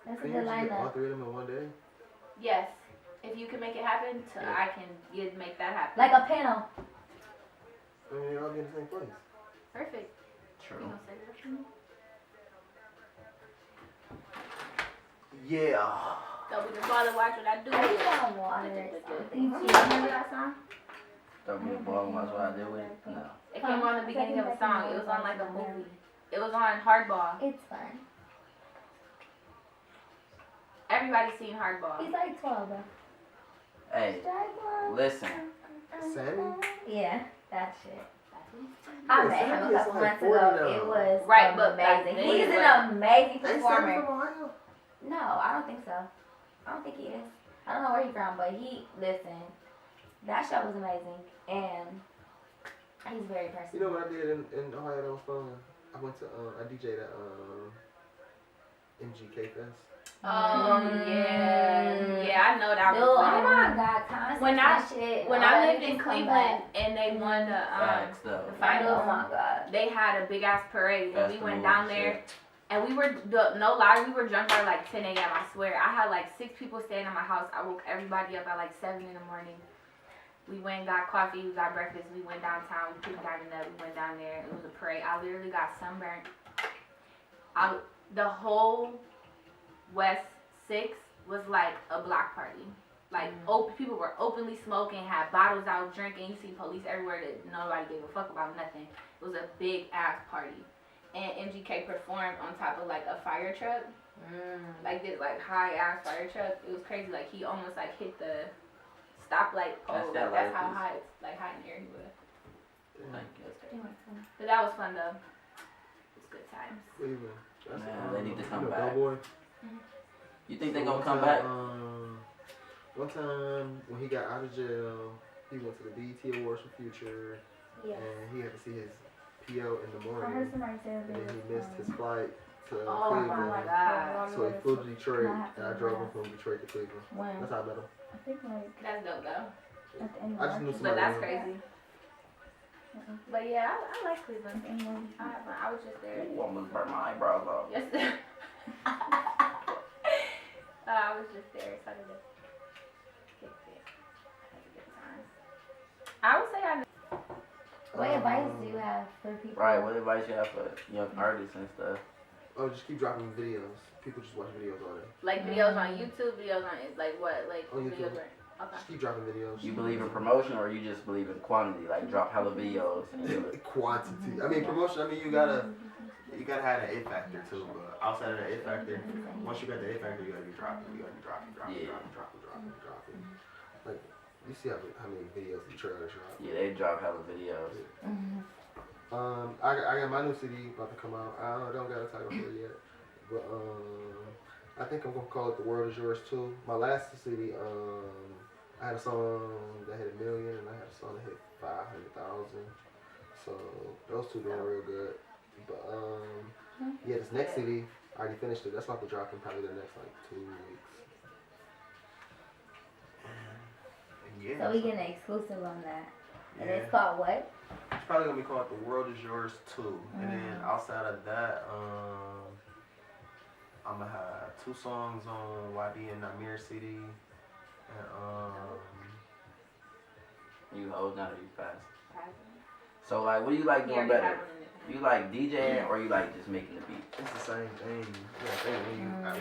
That's a Can good you get all lineup. 3 of them in one day? yes, if you can make it happen, I can make that happen. Like a panel. I mean, they all be in the same place. Perfect. True. You gonna set it up for me? Yeah. Don't be the father, watch what I do. I just want water. You remember that song? Don't be the ball, watch what I did with it. No. It came on the beginning of a song. It was on like a movie. It was on Hardball. It's fun. Everybody's seen Hardball. He's like 12 though. Hey, listen. Sammy? Yeah, that shit. Yeah, I met him Sammy a is couple like months 40 ago. now. It was Right, but back amazing. then He's it an amazing Ain't Sammy performer. from Ohio? No, I don't think so. I don't think he is. I don't know where he's from, but listen, that show was amazing, and he's very personal. You know what I did in Ohio that was fun? I went to, I DJ'd at MGK Fest. Oh yeah, I know that Dude, was oh fun. my God, concerts When I- and shit. When all I that lived in just come Cleveland back. and they won the Facts, though. the I know, finals, oh my God. they had a big ass parade and we went Festival down and there. shit. And we were, no lie, we were drunk by like 10 a.m. I swear. I had like 6 people staying at my house. I woke everybody up at like 7 in the morning. We went and got coffee, we got breakfast, we went downtown, we couldn't dive up, we went down there. It was a parade. I literally got sunburnt. The whole West 6 was like a block party. Like, people were openly smoking, had bottles out, drinking. You see police everywhere that nobody gave a fuck about nothing. It was a big ass party. And MGK performed on top of like a fire truck. Like this like high ass fire truck. It was crazy. Like he almost like hit the stoplight pole. That's how high it's like high in the air he was. But that was fun though. It was good times. Cleveland. Man, they need to come back. Doughboy. You think they gonna come back? One time when he got out of jail, he went to the BET Awards for Future, and he had to see his PO in the I morning, heard somebody say that and they he was missed his flight to Oh my Cleveland. god. So he flew to Detroit, and I drove him from Detroit to Cleveland. When? That's how I met him. I think like That's dope though. at the end of I just knew March. But somebody. that's knew him. crazy. But yeah, I like Cleveland. I was just there. Ooh, I'm gonna burn my eyebrows off. Yes. I was just there, so I did kicked it. Had a good time. I would say What advice do you have for people? Right, what advice you have for young artists and stuff? Oh, just keep dropping videos. People just watch videos all day. like videos on YouTube, videos on like what, like On videos YouTube. where. Okay. Just keep dropping videos. You believe in promotion or you just believe in quantity? Like drop hella videos and do it. Quantity. I mean, promotion. I mean, you gotta have that it factor too. But outside of that it factor, once you got the it factor, you gotta be dropping. You gotta be dropping. Like you see how many videos the trailer drop. Yeah, they drop hella videos. I got my new CD about to come out. I don't got a title for it yet, but I think I'm gonna call it "The World Is Yours" too. My last CD, I had a song that hit 1 million, and I had a song that hit 500,000. So those two doing real good. But yeah, this next CD, I already finished it. That's about to drop in probably the next like 2 weeks. And yeah. So we get an exclusive on that. And Yeah. it's called what? It's probably gonna be called "The World Is Yours" too. And then outside of that, I'm gonna have 2 songs on YB and Namir CD. And You hold down or you fast? So like, what do you like doing better? You like DJing or you like just making the beat? it's the same thing.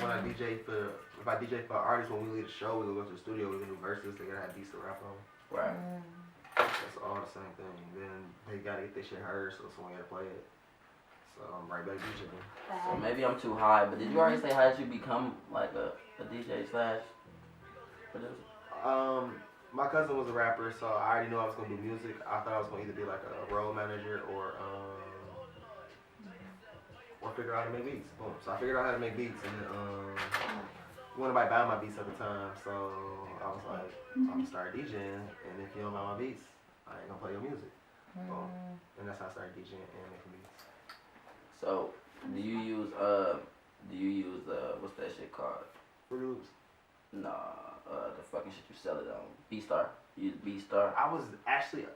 When I DJ if I DJ for artists, when we leave the show, we go to the studio, we do verses. They gotta have beats to rap on. Right. That's all the same thing. Then they gotta get this shit heard, so someone gotta play it. So I'm right back DJing. So maybe I'm too high, but did you already say how did you become like a DJ slash producer? My cousin was a rapper, so I already knew I was gonna do music. I thought I was gonna either be like a road manager or figure out how to make beats. Boom. So I figured out how to make beats, and nobody buy my beats at the time, so I was like, I'm gonna start DJing, and if you don't buy my beats, I ain't gonna play your music. Boom. And that's how I started DJing and making beats. So, do you use what's that shit called? Fruity Loops. Nah, the fucking shit you sell it on. B-Star. You use B-Star? I was actually.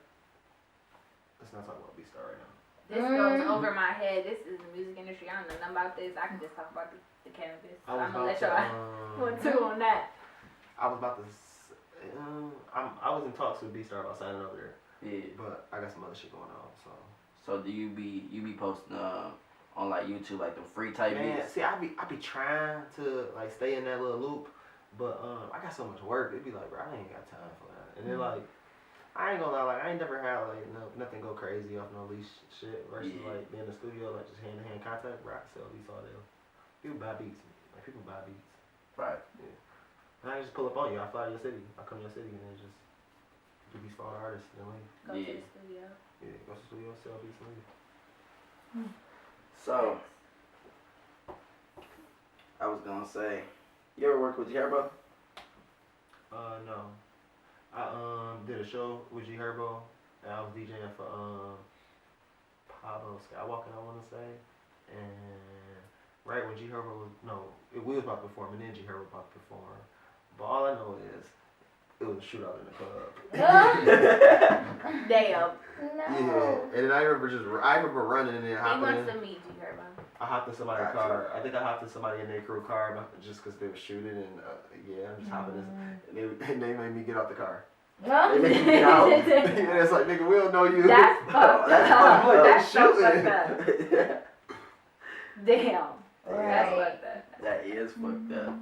Let's not talk about B-Star right now. This goes over my head. This is the music industry. I don't know nothing about this. I can just talk about the cannabis. So I'm gonna let y'all on that. I was about to. I was in talks with B-Star about signing over there. Yeah. But I got some other shit going on, so. So do you be posting on like YouTube like the free type beats? See, I be trying to like stay in that little loop, but I got so much work. It'd be like, bro, I ain't got time for that. And then like, I ain't gonna lie, like I ain't never had like nothing go crazy off no leash shit versus like being in the studio like just hand to hand contact. Bro, I can sell beats all day. People buy beats, like people buy beats. Right. Yeah. And I just pull up on you. I fly to your city. I come to your city and then just do beats for all the artists. You know what I mean? Go to the studio. Yeah, go to the studio, sell beats and leave. So, I was gonna say, you ever work with Herbo? No. I did a show with G Herbo, and I was DJing for Pablo Skywalker, I want to say, and right when G Herbo we was about to perform, and then G Herbo about to perform, but all I know is it was a shootout in the club. Damn. No. Yeah, and then I remember running and then hopping in. He wants to meet G Herbo. I hopped in somebody's car. I think I hopped in somebody in their crew car just because they were shooting, and I'm just hopping in. And they made me get out the car. They made me get out. And it's like, nigga, we don't know you. That's fucked up. That's so shooting. fucked up. Damn. Right. That's fucked up. That is fucked up.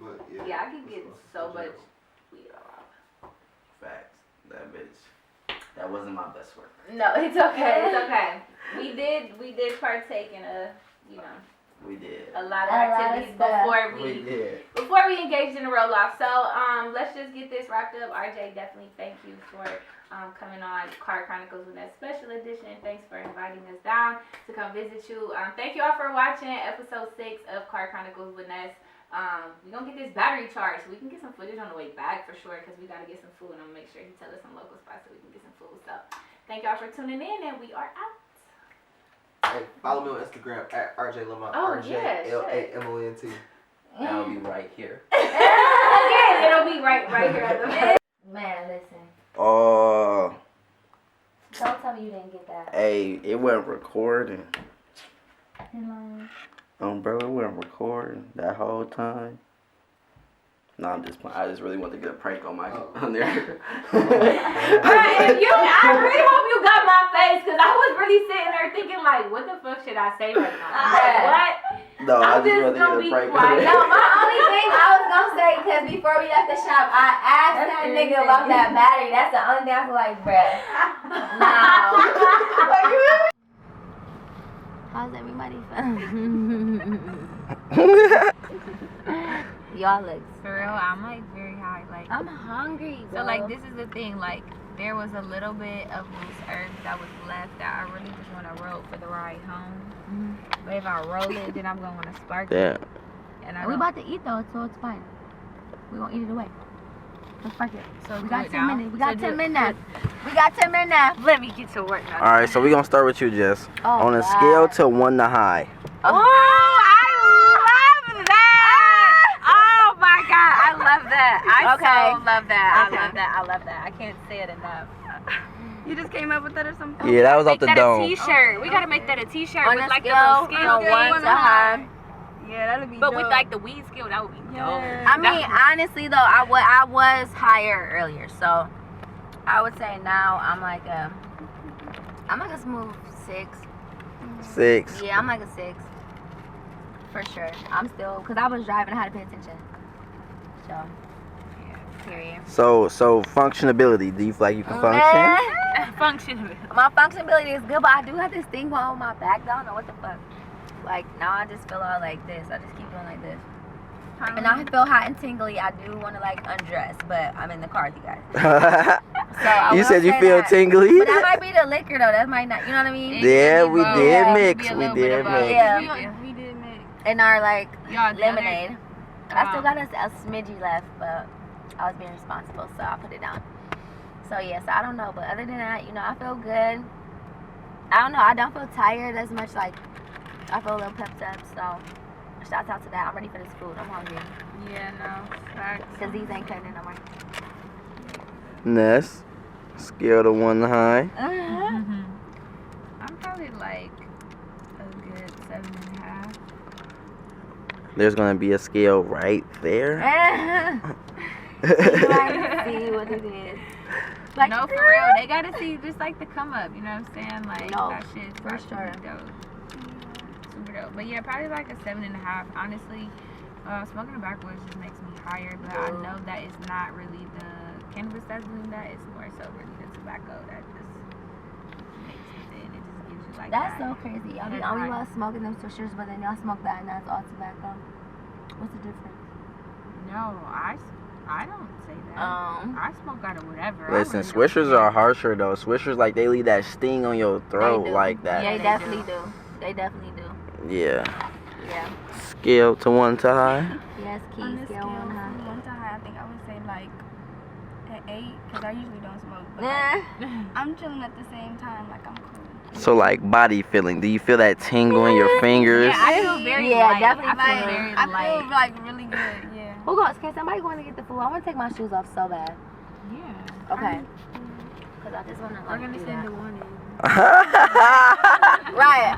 But yeah, I can get so much weed off. Facts. That bitch. That wasn't my best work. No, it's okay. It's okay. We did partake in we did a lot of activities before we engaged in the roll off. So let's just get this wrapped up. RJ, definitely thank you for coming on Canna Chronicles with that special edition. Thanks for inviting us down to come visit you. Thank you all for watching episode 6 of Canna Chronicles with Ness. We're gonna get this battery charged so we can get some footage on the way back for sure, because we gotta get some food, and I'm gonna make sure he tell us some local spots so we can get some food. So thank y'all for tuning in, and we are out. Hey, follow me on Instagram at RJ Lamont. RJLAMONT. That'll be right here. Yeah, it'll be right here at the end. Man, listen. Oh. Don't tell me you didn't get that. Hey, it wasn't recording. Bro, it wasn't recording that whole time. No, I'm just playing. I just really want to get a prank on on there. I really hope you got my face, because I was really sitting there thinking like, what the fuck should I say right now? What? No, I just want to get a prank on there. No, my only thing I was gonna say, because before we left the shop, I asked that nigga about that battery. That's the only thing I was like, bruh. No. How's everybody feeling? Y'all look for real. I'm like very high. Like I'm hungry. So like this is the thing. Like there was a little bit of loose herbs that was left that I really just want to roll for the ride home. But if I roll it, then I'm gonna want to spark it. And we about to eat though, so it's fine. We gonna eat it away. Let's spark it. So we got 10 minutes. We got 10 minutes. We got 10 minutes. Let me get to work now. All right, so we're going to start with you, Jess. On a scale to 1 to high. Oh, I love that. Oh, my God. I love that. I so love that. I love that. I love that. I can't say it enough. You just came up with that or something? Yeah, that was off the dome. Make that a t-shirt. We got to make that a t-shirt with like a scale. 1 to high. Yeah, that'd be dope. But with like the weed skill, that would be dope. I mean, honestly though, I was higher earlier, so I would say now I'm like a smooth 6. 6. Yeah, I'm like a 6 for sure. I'm still, because I was driving, I had to pay attention. So yeah, period. So functionability. Do you feel like you can function? Functionability. My functionability is good, but I do have this thing on my back. I don't know what the fuck. Like now I just feel all like this. I just keep going like this. And I feel hot and tingly. I do want to like undress, but I'm in the car with you guys. So You said you feel tingly? But that might be the liquor though. That might not. You know what I mean? Yeah, we did Yeah. mix. We did mix. Yeah. We did mix. And our like Y'all lemonade. I still got a smidgy left, but I was being responsible, so I put it down. So yeah, so I don't know, but other than that, you know, I feel good. I don't know, I don't feel tired as much. Like I feel a little pepped up. So shout out to that. I'm ready for this food. I'm hungry. Yeah, no. Facts. Cause these ain't cutting no more. Ness, scale to 1 to high. I'm probably like a good 7.5. There's gonna be a scale right there. See what it is. Like, No, for real. They gotta see just like the come up. You know what I'm saying? Like No, that shit's for about to sure. be dope. Super dope. But yeah, probably like a 7.5. Honestly, smoking a backwoods just makes me higher, but I know that it's not really the cannabis that's doing that. It's more so really the tobacco that just makes it, and it just gives you like that's that. so crazy. Y'all be That's only high. about smoking them swishers, but then y'all smoke that and that's all tobacco. What's the difference? No, I don't say that. I smoke out of whatever. I Listen, really don't swishers care. are harsher though. Swishers, like, they leave that sting on your throat do. like that. Yeah, they they definitely do. do. They definitely do. Yeah. Yeah. Scale to 1 to high. Yes, On keys. the Scale scale one from high. 1 to high, I think I would say like an 8, because I usually don't smoke. But Nah. like, I'm chilling at the same time, like I'm cool. So, like, body feeling. Do you feel that tingle in your fingers? Yeah, I feel very Yeah, light. definitely I feel feel- very I light. feel like really good, yeah. Who goes? Can somebody go in and get the food? I want to take my shoes off so bad. Yeah. Okay. Because I just want to We're like gonna do send that. the one in. Right.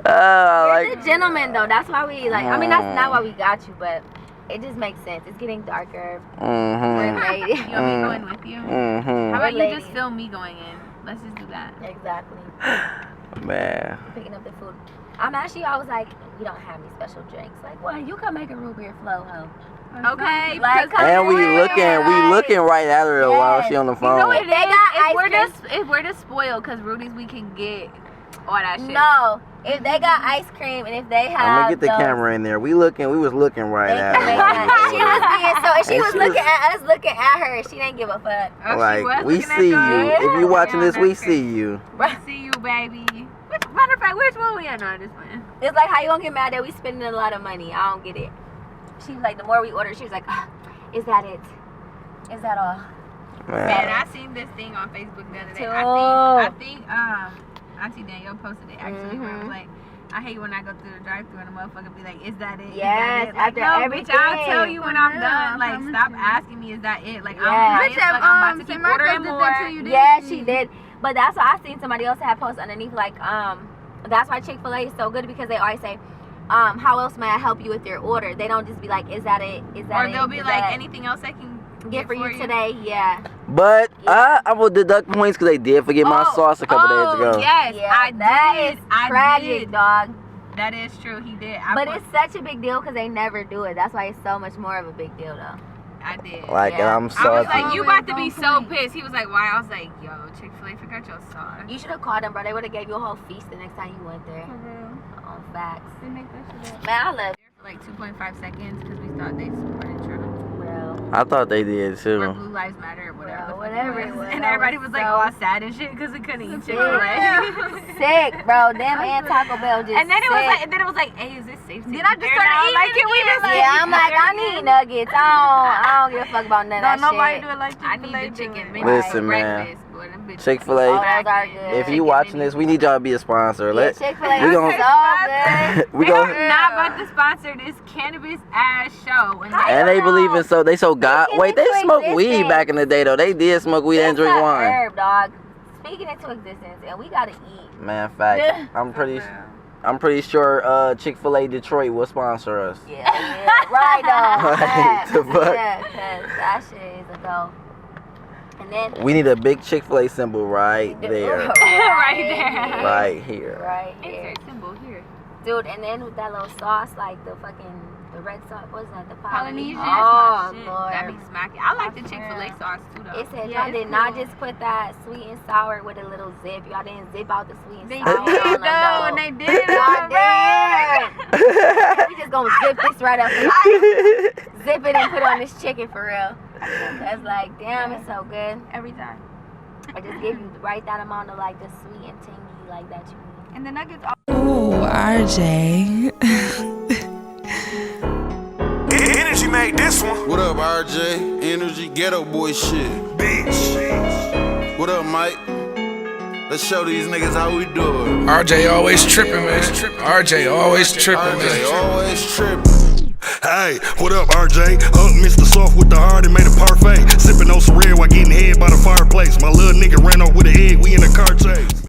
Oh, You're like, the gentleman though. That's why we like. I mean, that's not why we got you, but it just makes sense. It's getting darker. We're ladies. You want me going with you? How Mm-hmm. about you ladies. just film me going in? Let's just do that. Exactly. Man. Picking up the food. I'm actually always like, we don't have any special drinks. Like, well, you can make a root beer flow, ho. Okay. Like, because- And we looking right at her while Yes. she on the You know phone. what If they got if ice we're cream- just if we're just spoiled, cause Rudy's we can get all that shit. No, if they got ice cream and if they have, I'm gonna get the those, camera in there. We was looking right they at can make her. that. She was being so, and she And was she looking was- at us, looking at her. She didn't give a fuck. Oh, she Like, was we looking at see you. y'all? If you watching Yeah, this, we that's see you. We see you, baby. Matter of fact, which one we at on this one? It's like, how you gonna get mad that we spending a lot of money? I don't get it. She was like, the more we order, she was like, is that it? Is that all? Man, Man. I seen this thing on Facebook the other day. Too. I think Auntie Danielle posted it actually. Where it was Mhm. like, I hate when I go through the drive-thru and the motherfucker be like, "Is that it? Is Yes, that it?" Like, after no, bitch, everything. I'll tell you when I'm For real, done. I Like, promise stop you. asking me, "Is that it?" Like, Yeah. I'm Bitch, like, I'm about to St. keep Marcos ordering did more. that to you, didn't Yeah, she? she did. But that's why I seen somebody else had post underneath like, that's why Chick-fil-A is so good, because they always say, how else may I help you with your order? They don't just be like, is that it? Is that Or it? they'll be Is like, that anything else I can get for you today? Yeah. But I will deduct points because they did forget my sauce a couple days ago. Yes, Yeah, I that did. is I tragic, did. dog. That is true. He did. But it's such a big deal because they never do it. That's why it's so much more of a big deal, though. I did. Like, and Yeah. I'm I was salty. like, you about to be Always so on point. pissed. He was like, why? I was like, yo, Chick-fil-A forgot your sauce. You should have called them, bro. They would have gave you a whole feast the next time you went there. For real. On facts. They make that shit up. Man, I love For like 2.5 seconds because we thought they supported Trump. you, bro. I thought they did Or too. Blue Lives Matter or whatever. Bro, the fuck whatever it was. And That everybody was was like so all sad and shit because we couldn't eat sick. Chick-fil-A. Sick, bro. Them and Taco Bell just And then it was sick. like, hey, is this safe? Then I just started eating like, it can we again, just like- Yeah, I'm like, I need nuggets. I don't give a fuck about none of that Don't nobody shit. do it like I Chick-fil-A need the do chicken it. mince Listen, for man. breakfast, boy. Them bitches Chick-fil-A, Oh, those are good. if you watching this, we need y'all to be a sponsor. Yeah, Let Chick-fil-A we is gon- so good. we They go. are not about to sponsor this cannabis ass show. And How And they you believe know? in so they so God. Speaking Wait, they into smoked weed existence. back in the day though. They did smoke weed and It's drink a wine. herb, dog. Speaking into existence, and we gotta eat. Man, fact. I'm pretty sure Chick-fil-A Detroit will sponsor us. Yeah, right on. Like, Facts. the fuck? Yeah, cause that shit is a go. And then We need a big Chick-fil-A symbol right there, Right there. right here. Right here. Insert symbol here. Dude, and then with that little sauce, like the red sauce. What's that? The Polynesian. Oh, Shit, Lord. that be smacking. I like the Chick-fil-A sauce too, though. It said Yeah, y'all did it's not cool. just put that sweet and sour with a little zip. Y'all didn't zip out the sweet and They sour. did, on the though, dough. and they did it Y'all on the did. We just gonna zip this right up. Zip it and put on this chicken for real. Cause like, damn, it's so good. Every time. I just give you right that amount of like the sweet and tangy like that you need. And the nuggets. Ooh, RJ. Energy made this one. What up, RJ? Energy ghetto boy shit. Bitch. What up, Mike? Let's show these niggas how we do it. RJ always tripping, man. RJ always tripping, RJ man. always tripping. Hey, what up, RJ? Mr. Soft with the heart and made a parfait. Sipping on some red while getting head by the fireplace. My little nigga ran off with an egg, we in a car chase.